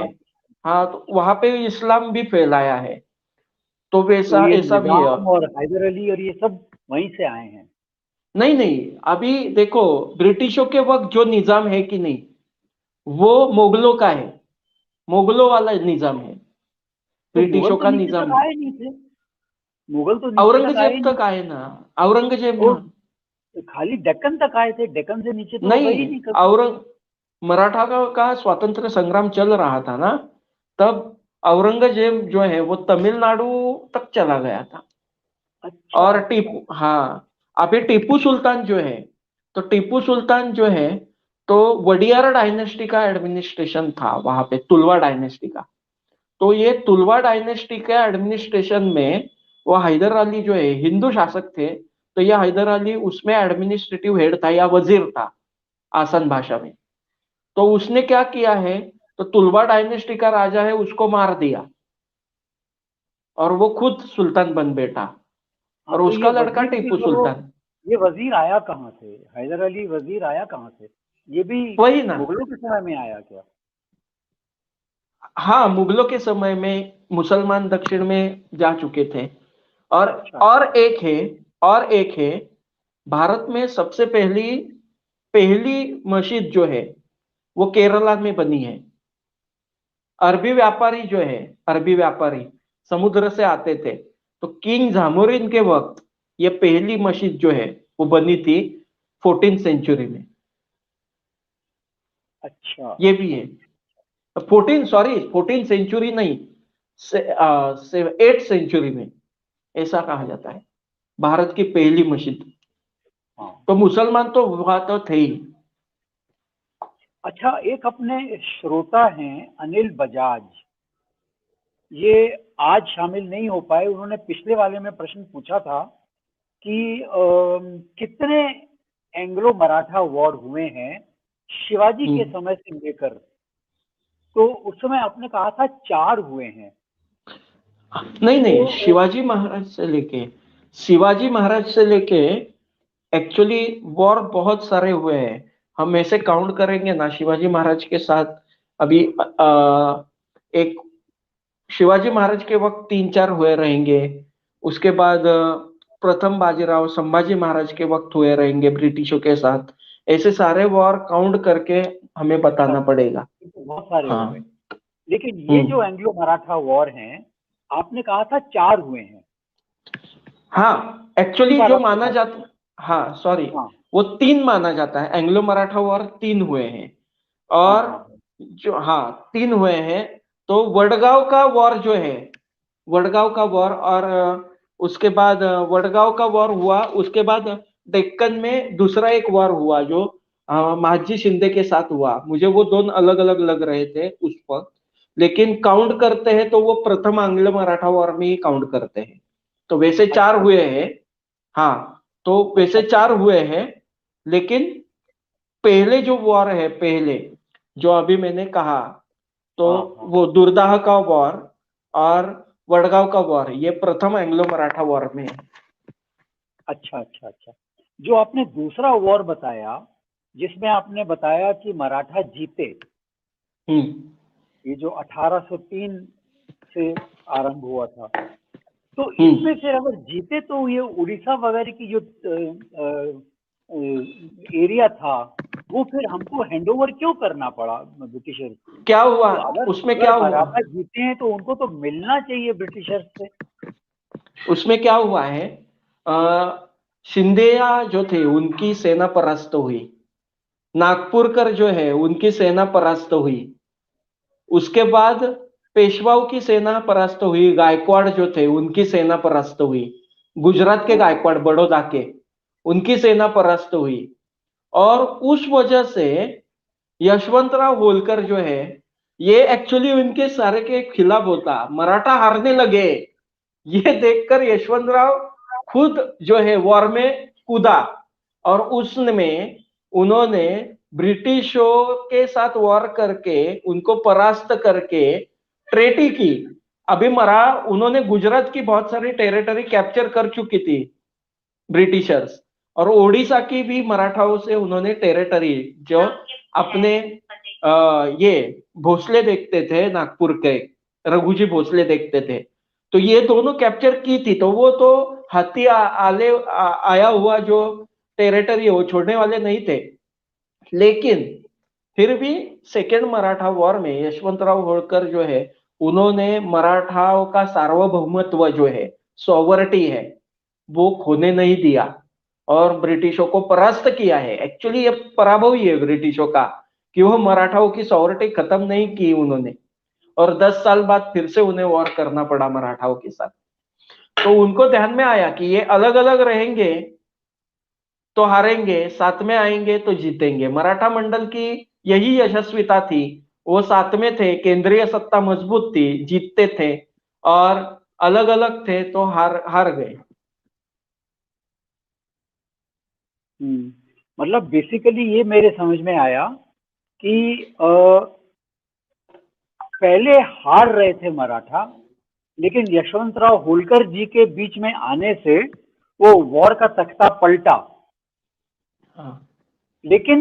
हाँ, तो वहां पे इस्लाम भी फैलाया है, तो तो वैसा ये ऐसा भी है। निजाम और हैदर अली और ये सब वहीं से आए हैं? नहीं नहीं, अभी देखो, ब्रिटिशों के वक्त जो निजाम है कि नहीं, वो मुगलों का है, मुगलों वाला निजाम है, तो मुगल ब्रिटिशों तो का नीचे निजाम तक है। आए नहीं थे, मुगल तो नीचे तक आए औरंगजेब नहीं। तक आए ना, औरंगजेब वो ना। खाली डेक्कन तक आए थे, डेक्कन से नीचे तो वो गए ही नहीं, नहीं कभी। मराठा का स्वातंत्र संग्राम चल रहा था ना, तब औरंगजेब जो है वो तमिलनाडु तक चला गया था। अच्छा। और टीपू, हाँ, अभी टीपू सुल्तान जो है, तो टीपू सुल्तान जो है, तो वडियार डायनेस्टी का एडमिनिस्ट्रेशन था वहां पे, तुलवा डायनेस्टी का। तो ये तुलवा डायनेस्टी के एडमिनिस्ट्रेशन में वो हैदर अली जो है हिंदू शासक थे, तो ये हैदर अली उसमें एडमिनिस्ट्रेटिव हेड था या वजीर था आसान भाषा में। तो उसने क्या किया है, तो तुलवा डायनेस्टी का राजा है उसको मार दिया और वो खुद सुल्तान बन बैठा, हाँ, और तो ये उसका लड़का वजीर भी टीपू तो सुल्तान। ये वजीर आया कहाँ से? हैदर अली वजीर आया कहाँ से? ये भी वही ना, मुगलों के समय में आया क्या? हाँ, मुगलों के समय में मुसलमान दक्षिण में जा चुके थे। और अच्छा। और एक है, और एक है भारत में सबसे पहली मस्जिद जो है वो केरला में बनी है। अरबी व्यापारी समुद्र से आते थे, तो किंग जामोरिन के वक्त ये पहली मस्जिद जो है वो बनी थी 14th सेंचुरी में। अच्छा, ये भी है। 14 सेंचुरी नहीं, 8th सेंचुरी में ऐसा कहा जाता है, भारत की पहली मस्जिद। हाँ। तो मुसलमान तो वहां तो थे ही। अच्छा, एक अपने श्रोता हैं अनिल बजाज, ये आज शामिल नहीं हो पाए, उन्होंने पिछले वाले में प्रश्न पूछा था कि कितने एंग्लो मराठा वॉर हुए हैं शिवाजी के समय से लेकर, तो उस समय आपने कहा था 4 हुए हैं। नहीं, तो शिवाजी महाराज से लेके एक्चुअली वॉर बहुत सारे हुए हैं। हम ऐसे काउंट करेंगे ना, शिवाजी महाराज के साथ अभी एक शिवाजी महाराज के वक्त 3-4 हुए रहेंगे। उसके बाद प्रथम बाजीराव संभाजी महाराज के वक्त हुए रहेंगे ब्रिटिशों के साथ। ऐसे सारे वॉर काउंट करके हमें बताना पड़ेगा। तो बहुत सारे हो हाँ। गए, लेकिन ये जो एंग्लो मराठा वॉर हैं, आपने कहा था 4 हुए हैं। हाँ, एक्चुअली जो माना जाता, हाँ सॉरी, हाँ, वो 3 माना जाता है। एंग्लो मराठा वॉर 3 हुए हैं, और जो 3 हुए हैं। तो वडगांव का वॉर जो है, वडगांव का वॉर, और उसके बाद वडगांव का वॉर हुआ। उसके बाद डेक्कन में दूसरा एक वॉर हुआ जो महादजी शिंदे के साथ हुआ। मुझे वो दोनों अलग अलग लग रहे थे उस वक्त, लेकिन काउंट करते हैं तो वो प्रथम एंग्लो मराठा वॉर में ही काउंट करते हैं। तो वैसे 4 हुए हैं। हाँ, तो वैसे 4 हुए हैं, लेकिन पहले जो वॉर है, पहले जो अभी मैंने कहा, तो वो दुर्दाह का वॉर और वडगांव का वॉर, ये प्रथम एंग्लो मराठा वॉर में है। अच्छा, जो आपने दूसरा वॉर बताया, जिसमें आपने बताया कि मराठा जीते, ये जो 1803 से आरंभ हुआ था, तो इसमें फिर अगर जीते तो ये उड़ीसा वगैरह की जो एरिया था, वो फिर हमको हैंडओवर क्यों करना पड़ा ब्रिटिशर्स? क्या हुआ तो उसमें? क्या हुआ मराठा जीते हैं तो उनको तो मिलना चाहिए ब्रिटिशर्स से। उसमें क्या हुआ है, शिंदेया जो थे उनकी सेना परास्त हुई। नागपुरकर जो है उनकी सेना परास्त हुई। उसके बाद पेशवाओं की सेना परास्त हुई। गायकवाड़ जो थे उनकी सेना परास्त हुई। गुजरात के गायकवाड़, बड़ौदा के, उनकी सेना परास्त हुई। और उस वजह से यशवंतराव होलकर जो है, ये एक्चुअली उनके सारे के खिलाफ होता। मराठा हारने लगे, ये देखकर यशवंतराव खुद जो है वॉर में कूदा, और उसमें उन्होंने ब्रिटिशों के साथ वॉर करके उनको परास्त करके ट्रेटी की। अभी उन्होंने गुजरात की बहुत सारी टेरिटरी कैप्चर कर चुकी थी ब्रिटिशर्स, और ओडिशा की भी मराठाओं से उन्होंने टेरिटरी, जो अपने ये भोसले देखते थे नागपुर के, रघुजी भोसले देखते थे, तो ये दोनों कैप्चर की थी। तो वो तो हाथी आया हुआ जो टेरिटरी है वो छोड़ने वाले नहीं थे। लेकिन फिर भी सेकेंड मराठा वॉर में यशवंतराव होळकर जो है, उन्होंने मराठाओं का सार्वभौमत्व जो है, सॉवर्टी है, वो खोने नहीं दिया और ब्रिटिशों को परास्त किया है। एक्चुअली ये पराभव ही है ब्रिटिशों का, कि वो मराठाओं की सॉवर्टी खत्म नहीं की उन्होंने, और 10 साल बाद फिर से उन्हें वॉर करना पड़ा मराठाओं के साथ। तो उनको ध्यान में आया कि ये अलग अलग रहेंगे तो हारेंगे, साथ में आएंगे तो जीतेंगे। मराठा मंडल की यही यशस्विता थी, वो साथ में थे, केंद्रीय सत्ता मजबूत थी, जीतते थे, और अलग अलग थे तो हार गए। मतलब बेसिकली ये मेरे समझ में आया कि पहले हार रहे थे मराठा, लेकिन यशवंतराव होलकर जी के बीच में आने से वो वॉर का तख्ता पलटा। लेकिन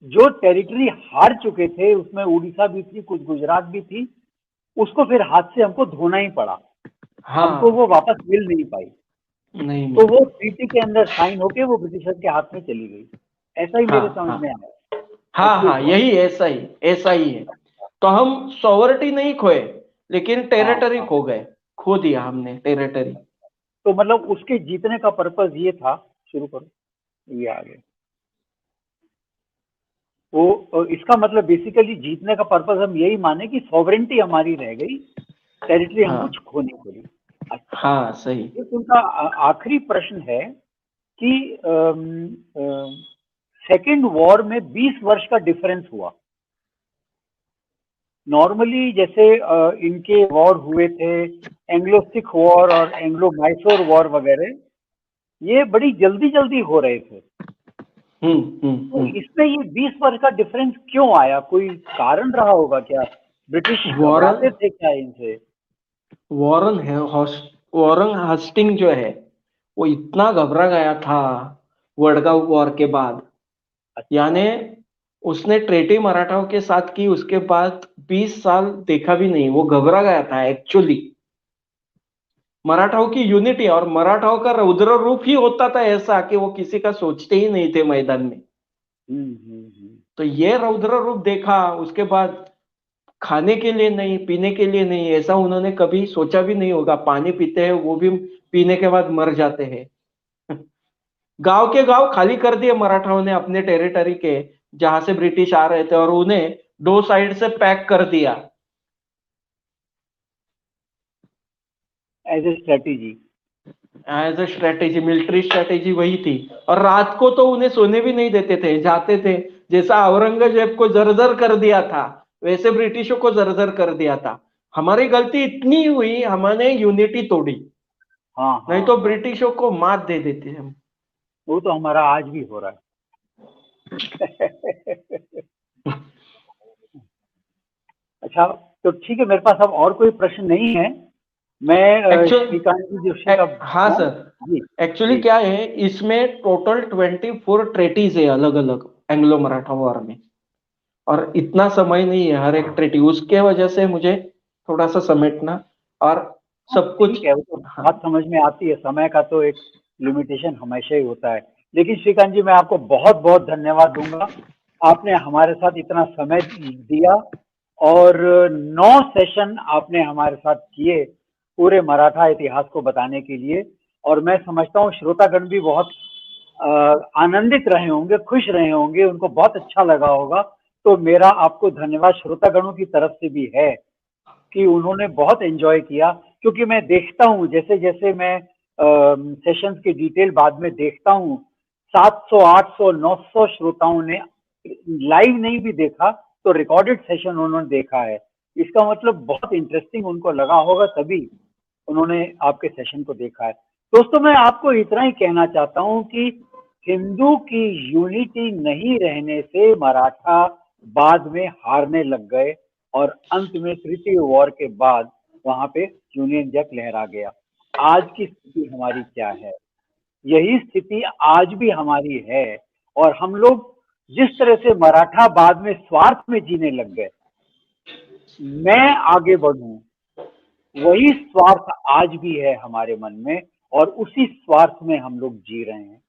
जो टेरिटरी हार चुके थे उसमें उड़ीसा भी थी, कुछ गुजरात भी थी, उसको फिर हाथ से हमको धोना ही पड़ा। हमको वो वापस मिल नहीं पाई। नहीं तो मिली। वो ट्रीटी के अंदर साइन होके वो ब्रिटिशर्स के हाथ में चली गई। ऐसा ही मेरे हाँ समझ हाँ में आया। हाँ हाँ, एक्चुअली यही ऐसा ही है। तो हम सॉवरिटी नहीं खोए, लेकिन हाँ टेरिटरी हाँ। खो गए, खो दिया हमने टेरिटरी। तो मतलब उसके जीतने का पर्पस ये था, शुरू करो, ये आ गया वो। इसका मतलब बेसिकली जीतने का पर्पस हम यही माने कि सॉवरेंटी हमारी रह गई, टेरिटरी हमको हाँ खोनी पड़ी। अच्छा, हाँ सही। ये उनका आखिरी प्रश्न है कि सेकेंड वॉर में 20 वर्ष का डिफरेंस हुआ। नॉर्मली जैसे इनके वॉर हुए थे, एंग्लो सिख वॉर और एंग्लो मैसूर वॉर वगैरह, ये बड़ी जल्दी जल्दी हो रहे थे। तो हम्म। इसमें ये 20 वर्ष का डिफरेंस क्यों आया? कोई कारण रहा होगा क्या? ब्रिटिश वॉरन घबराते थे क्या इनसे? वॉरन है वॉरन हास्टिंग जो है, वो इतना घबरा गया था वडगांव वॉर के बाद। अच्छा। यानी उसने ट्रेटी मराठाओं के साथ की, उसके बाद 20 साल देखा भी नहीं, वो घबरा गया था एक्चुअली। मराठाओं की यूनिटी और मराठाओं का रौद्र रूप ही होता था ऐसा कि वो किसी का सोचते ही नहीं थे मैदान में। हम्म। तो ये रौद्र रूप देखा, उसके बाद खाने के लिए नहीं, पीने के लिए नहीं, ऐसा उन्होंने कभी सोचा भी नहीं होगा। पानी पीते हैं वो भी पीने के बाद मर जाते हैं। गांव के गांव खाली कर दिए मराठाओं ने अपने टेरिटरी के, जहां से ब्रिटिश आ रहे थे, और उन्हें दो साइड से पैक कर दिया। As a strategy. As a strategy, military strategy वही थी। और रात को तो उन्हें सोने भी नहीं देते थे, जाते थे। जैसा औरंगजेब को जर्जर कर दिया था, वैसे ब्रिटिशों को जर्जर कर दिया था। हमारी गलती इतनी हुई, हमने यूनिटी तोड़ी, हाँ नहीं हाँ तो हाँ, ब्रिटिशों को मात दे देते हम। वो तो हमारा आज भी हो रहा है। अच्छा, तो ठीक है, मेरे पास अब और कोई प्रश्न नहीं है। मैं एक्चुअल श्रीकांत जी जोशी का। हाँ हाँ सर, जी। एक्चुअली जी। क्या है, इसमें टोटल 24 ट्रेटीज है अलग अलग एंग्लो मराठा वॉर में। और इतना समय नहीं है हर एक ट्रेटी, उसके वजह से मुझे थोड़ा सा समेटना और हाँ, सब कुछ। ठीक है, वो तो हाँ बात समझ में आती है, समय का तो एक लिमिटेशन हमेशा ही होता है। लेकिन श्रीकांत जी, मैं आपको बहुत बहुत धन्यवाद दूंगा। आपने हमारे साथ इतना समय दिया और 9 सेशन आपने हमारे साथ किए पूरे मराठा इतिहास को बताने के लिए। और मैं समझता हूँ श्रोतागण भी बहुत अ, आनंदित रहे होंगे, खुश रहे होंगे, उनको बहुत अच्छा लगा होगा। तो मेरा आपको धन्यवाद श्रोतागणों की तरफ से भी है कि उन्होंने बहुत एंजॉय किया। क्योंकि मैं देखता हूँ जैसे जैसे मैं सेशंस की डिटेल बाद में देखता हूँ, 700 800 900 श्रोताओं ने लाइव नहीं भी देखा तो रिकॉर्डेड सेशन उन्होंने देखा है। इसका मतलब बहुत इंटरेस्टिंग उनको लगा होगा, तभी उन्होंने आपके सेशन को देखा है। दोस्तों, मैं आपको इतना ही कहना चाहता हूं कि हिंदू की यूनिटी नहीं रहने से मराठा बाद में हारने लग गए और अंत में तृतीय वॉर के बाद वहां पे यूनियन जैक लहरा गया। आज की स्थिति हमारी क्या है? यही स्थिति आज भी हमारी है। और हम लोग जिस तरह से मराठा बाद में स्वार्थ में जीने लग गए, मैं आगे बढ़ूं, वही स्वार्थ आज भी है हमारे मन में और उसी स्वार्थ में हम लोग जी रहे हैं।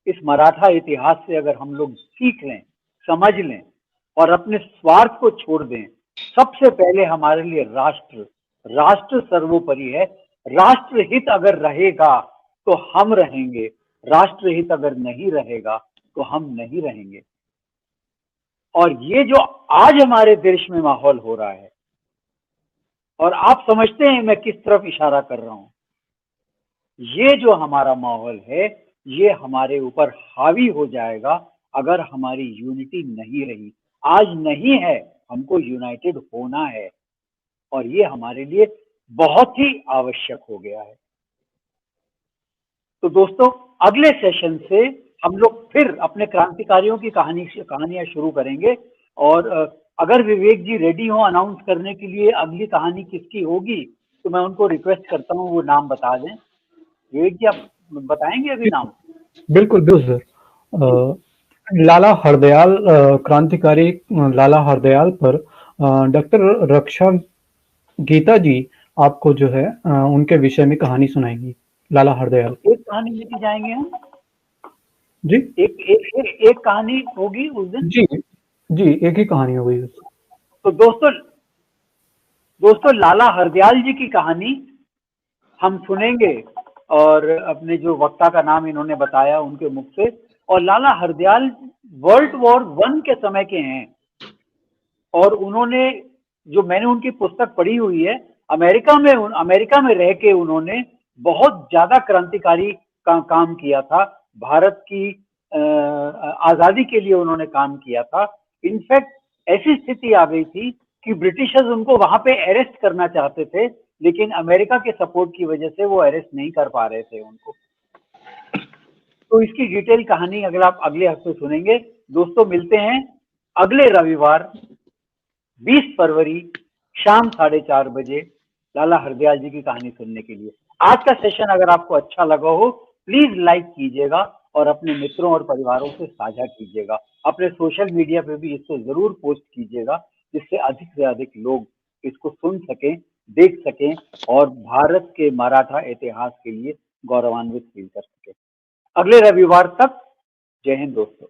इस मराठा इतिहास से अगर हम लोग सीख लें, समझ लें और अपने स्वार्थ को छोड़ दें, सबसे पहले हमारे लिए राष्ट्र, राष्ट्र सर्वोपरि है। राष्ट्रहित अगर रहेगा तो हम रहेंगे, राष्ट्रहित अगर नहीं रहेगा तो हम नहीं रहेंगे। और ये जो आज हमारे देश में माहौल हो रहा है, और आप समझते हैं मैं किस तरफ इशारा कर रहा हूं, ये जो हमारा माहौल है, ये हमारे ऊपर हावी हो जाएगा अगर हमारी यूनिटी नहीं रही। आज नहीं है, हमको यूनाइटेड होना है और ये हमारे लिए बहुत ही आवश्यक हो गया है। तो दोस्तों, अगले सेशन से हम लोग फिर अपने क्रांतिकारियों की कहानियां शुरू करेंगे। और अगर विवेक जी रेडी हो अनाउंस करने के लिए अगली कहानी किसकी होगी, तो मैं उनको रिक्वेस्ट करता हूँ वो नाम बता दें। विवेक जी, आप बताएंगे अभी नाम? बिल्कुल बिल्कुल सर। लाला हरदयाल, क्रांतिकारी लाला हरदयाल पर डॉक्टर रक्षा गीता जी आपको जो है उनके विषय में कहानी सुनाएंगी। लाला हरदयाल। एक कहानी लेके जाएंगे हम जी एक कहानी होगी उस दिन। जी जी, एक ही कहानी हो गई। तो दोस्तों लाला हरदयाल जी की कहानी हम सुनेंगे, और अपने जो वक्ता का नाम इन्होंने बताया उनके मुख से। और लाला हरदयाल वर्ल्ड वॉर 1 के समय के हैं, और उन्होंने, जो मैंने उनकी पुस्तक पढ़ी हुई है, अमेरिका में रह के उन्होंने बहुत ज्यादा क्रांतिकारी काम किया था। भारत की आजादी के लिए उन्होंने काम किया था। इनफैक्ट ऐसी स्थिति आ गई थी कि ब्रिटिशर्स उनको वहां पे अरेस्ट करना चाहते थे, लेकिन अमेरिका के सपोर्ट की वजह से वो अरेस्ट नहीं कर पा रहे थे उनको। तो इसकी डिटेल कहानी अगर आप अगले हफ्ते सुनेंगे। दोस्तों मिलते हैं अगले रविवार 20 फरवरी शाम 4:30 बजे लाला हरदयाल जी की कहानी सुनने के लिए। आज का सेशन अगर आपको अच्छा लगा हो, प्लीज लाइक कीजिएगा और अपने मित्रों और परिवारों से साझा कीजिएगा। अपने सोशल मीडिया पे भी इसको जरूर पोस्ट कीजिएगा, जिससे अधिक से अधिक लोग इसको सुन सकें, देख सकें और भारत के मराठा इतिहास के लिए गौरवान्वित फील कर सकें। अगले रविवार तक जय हिंद दोस्तों।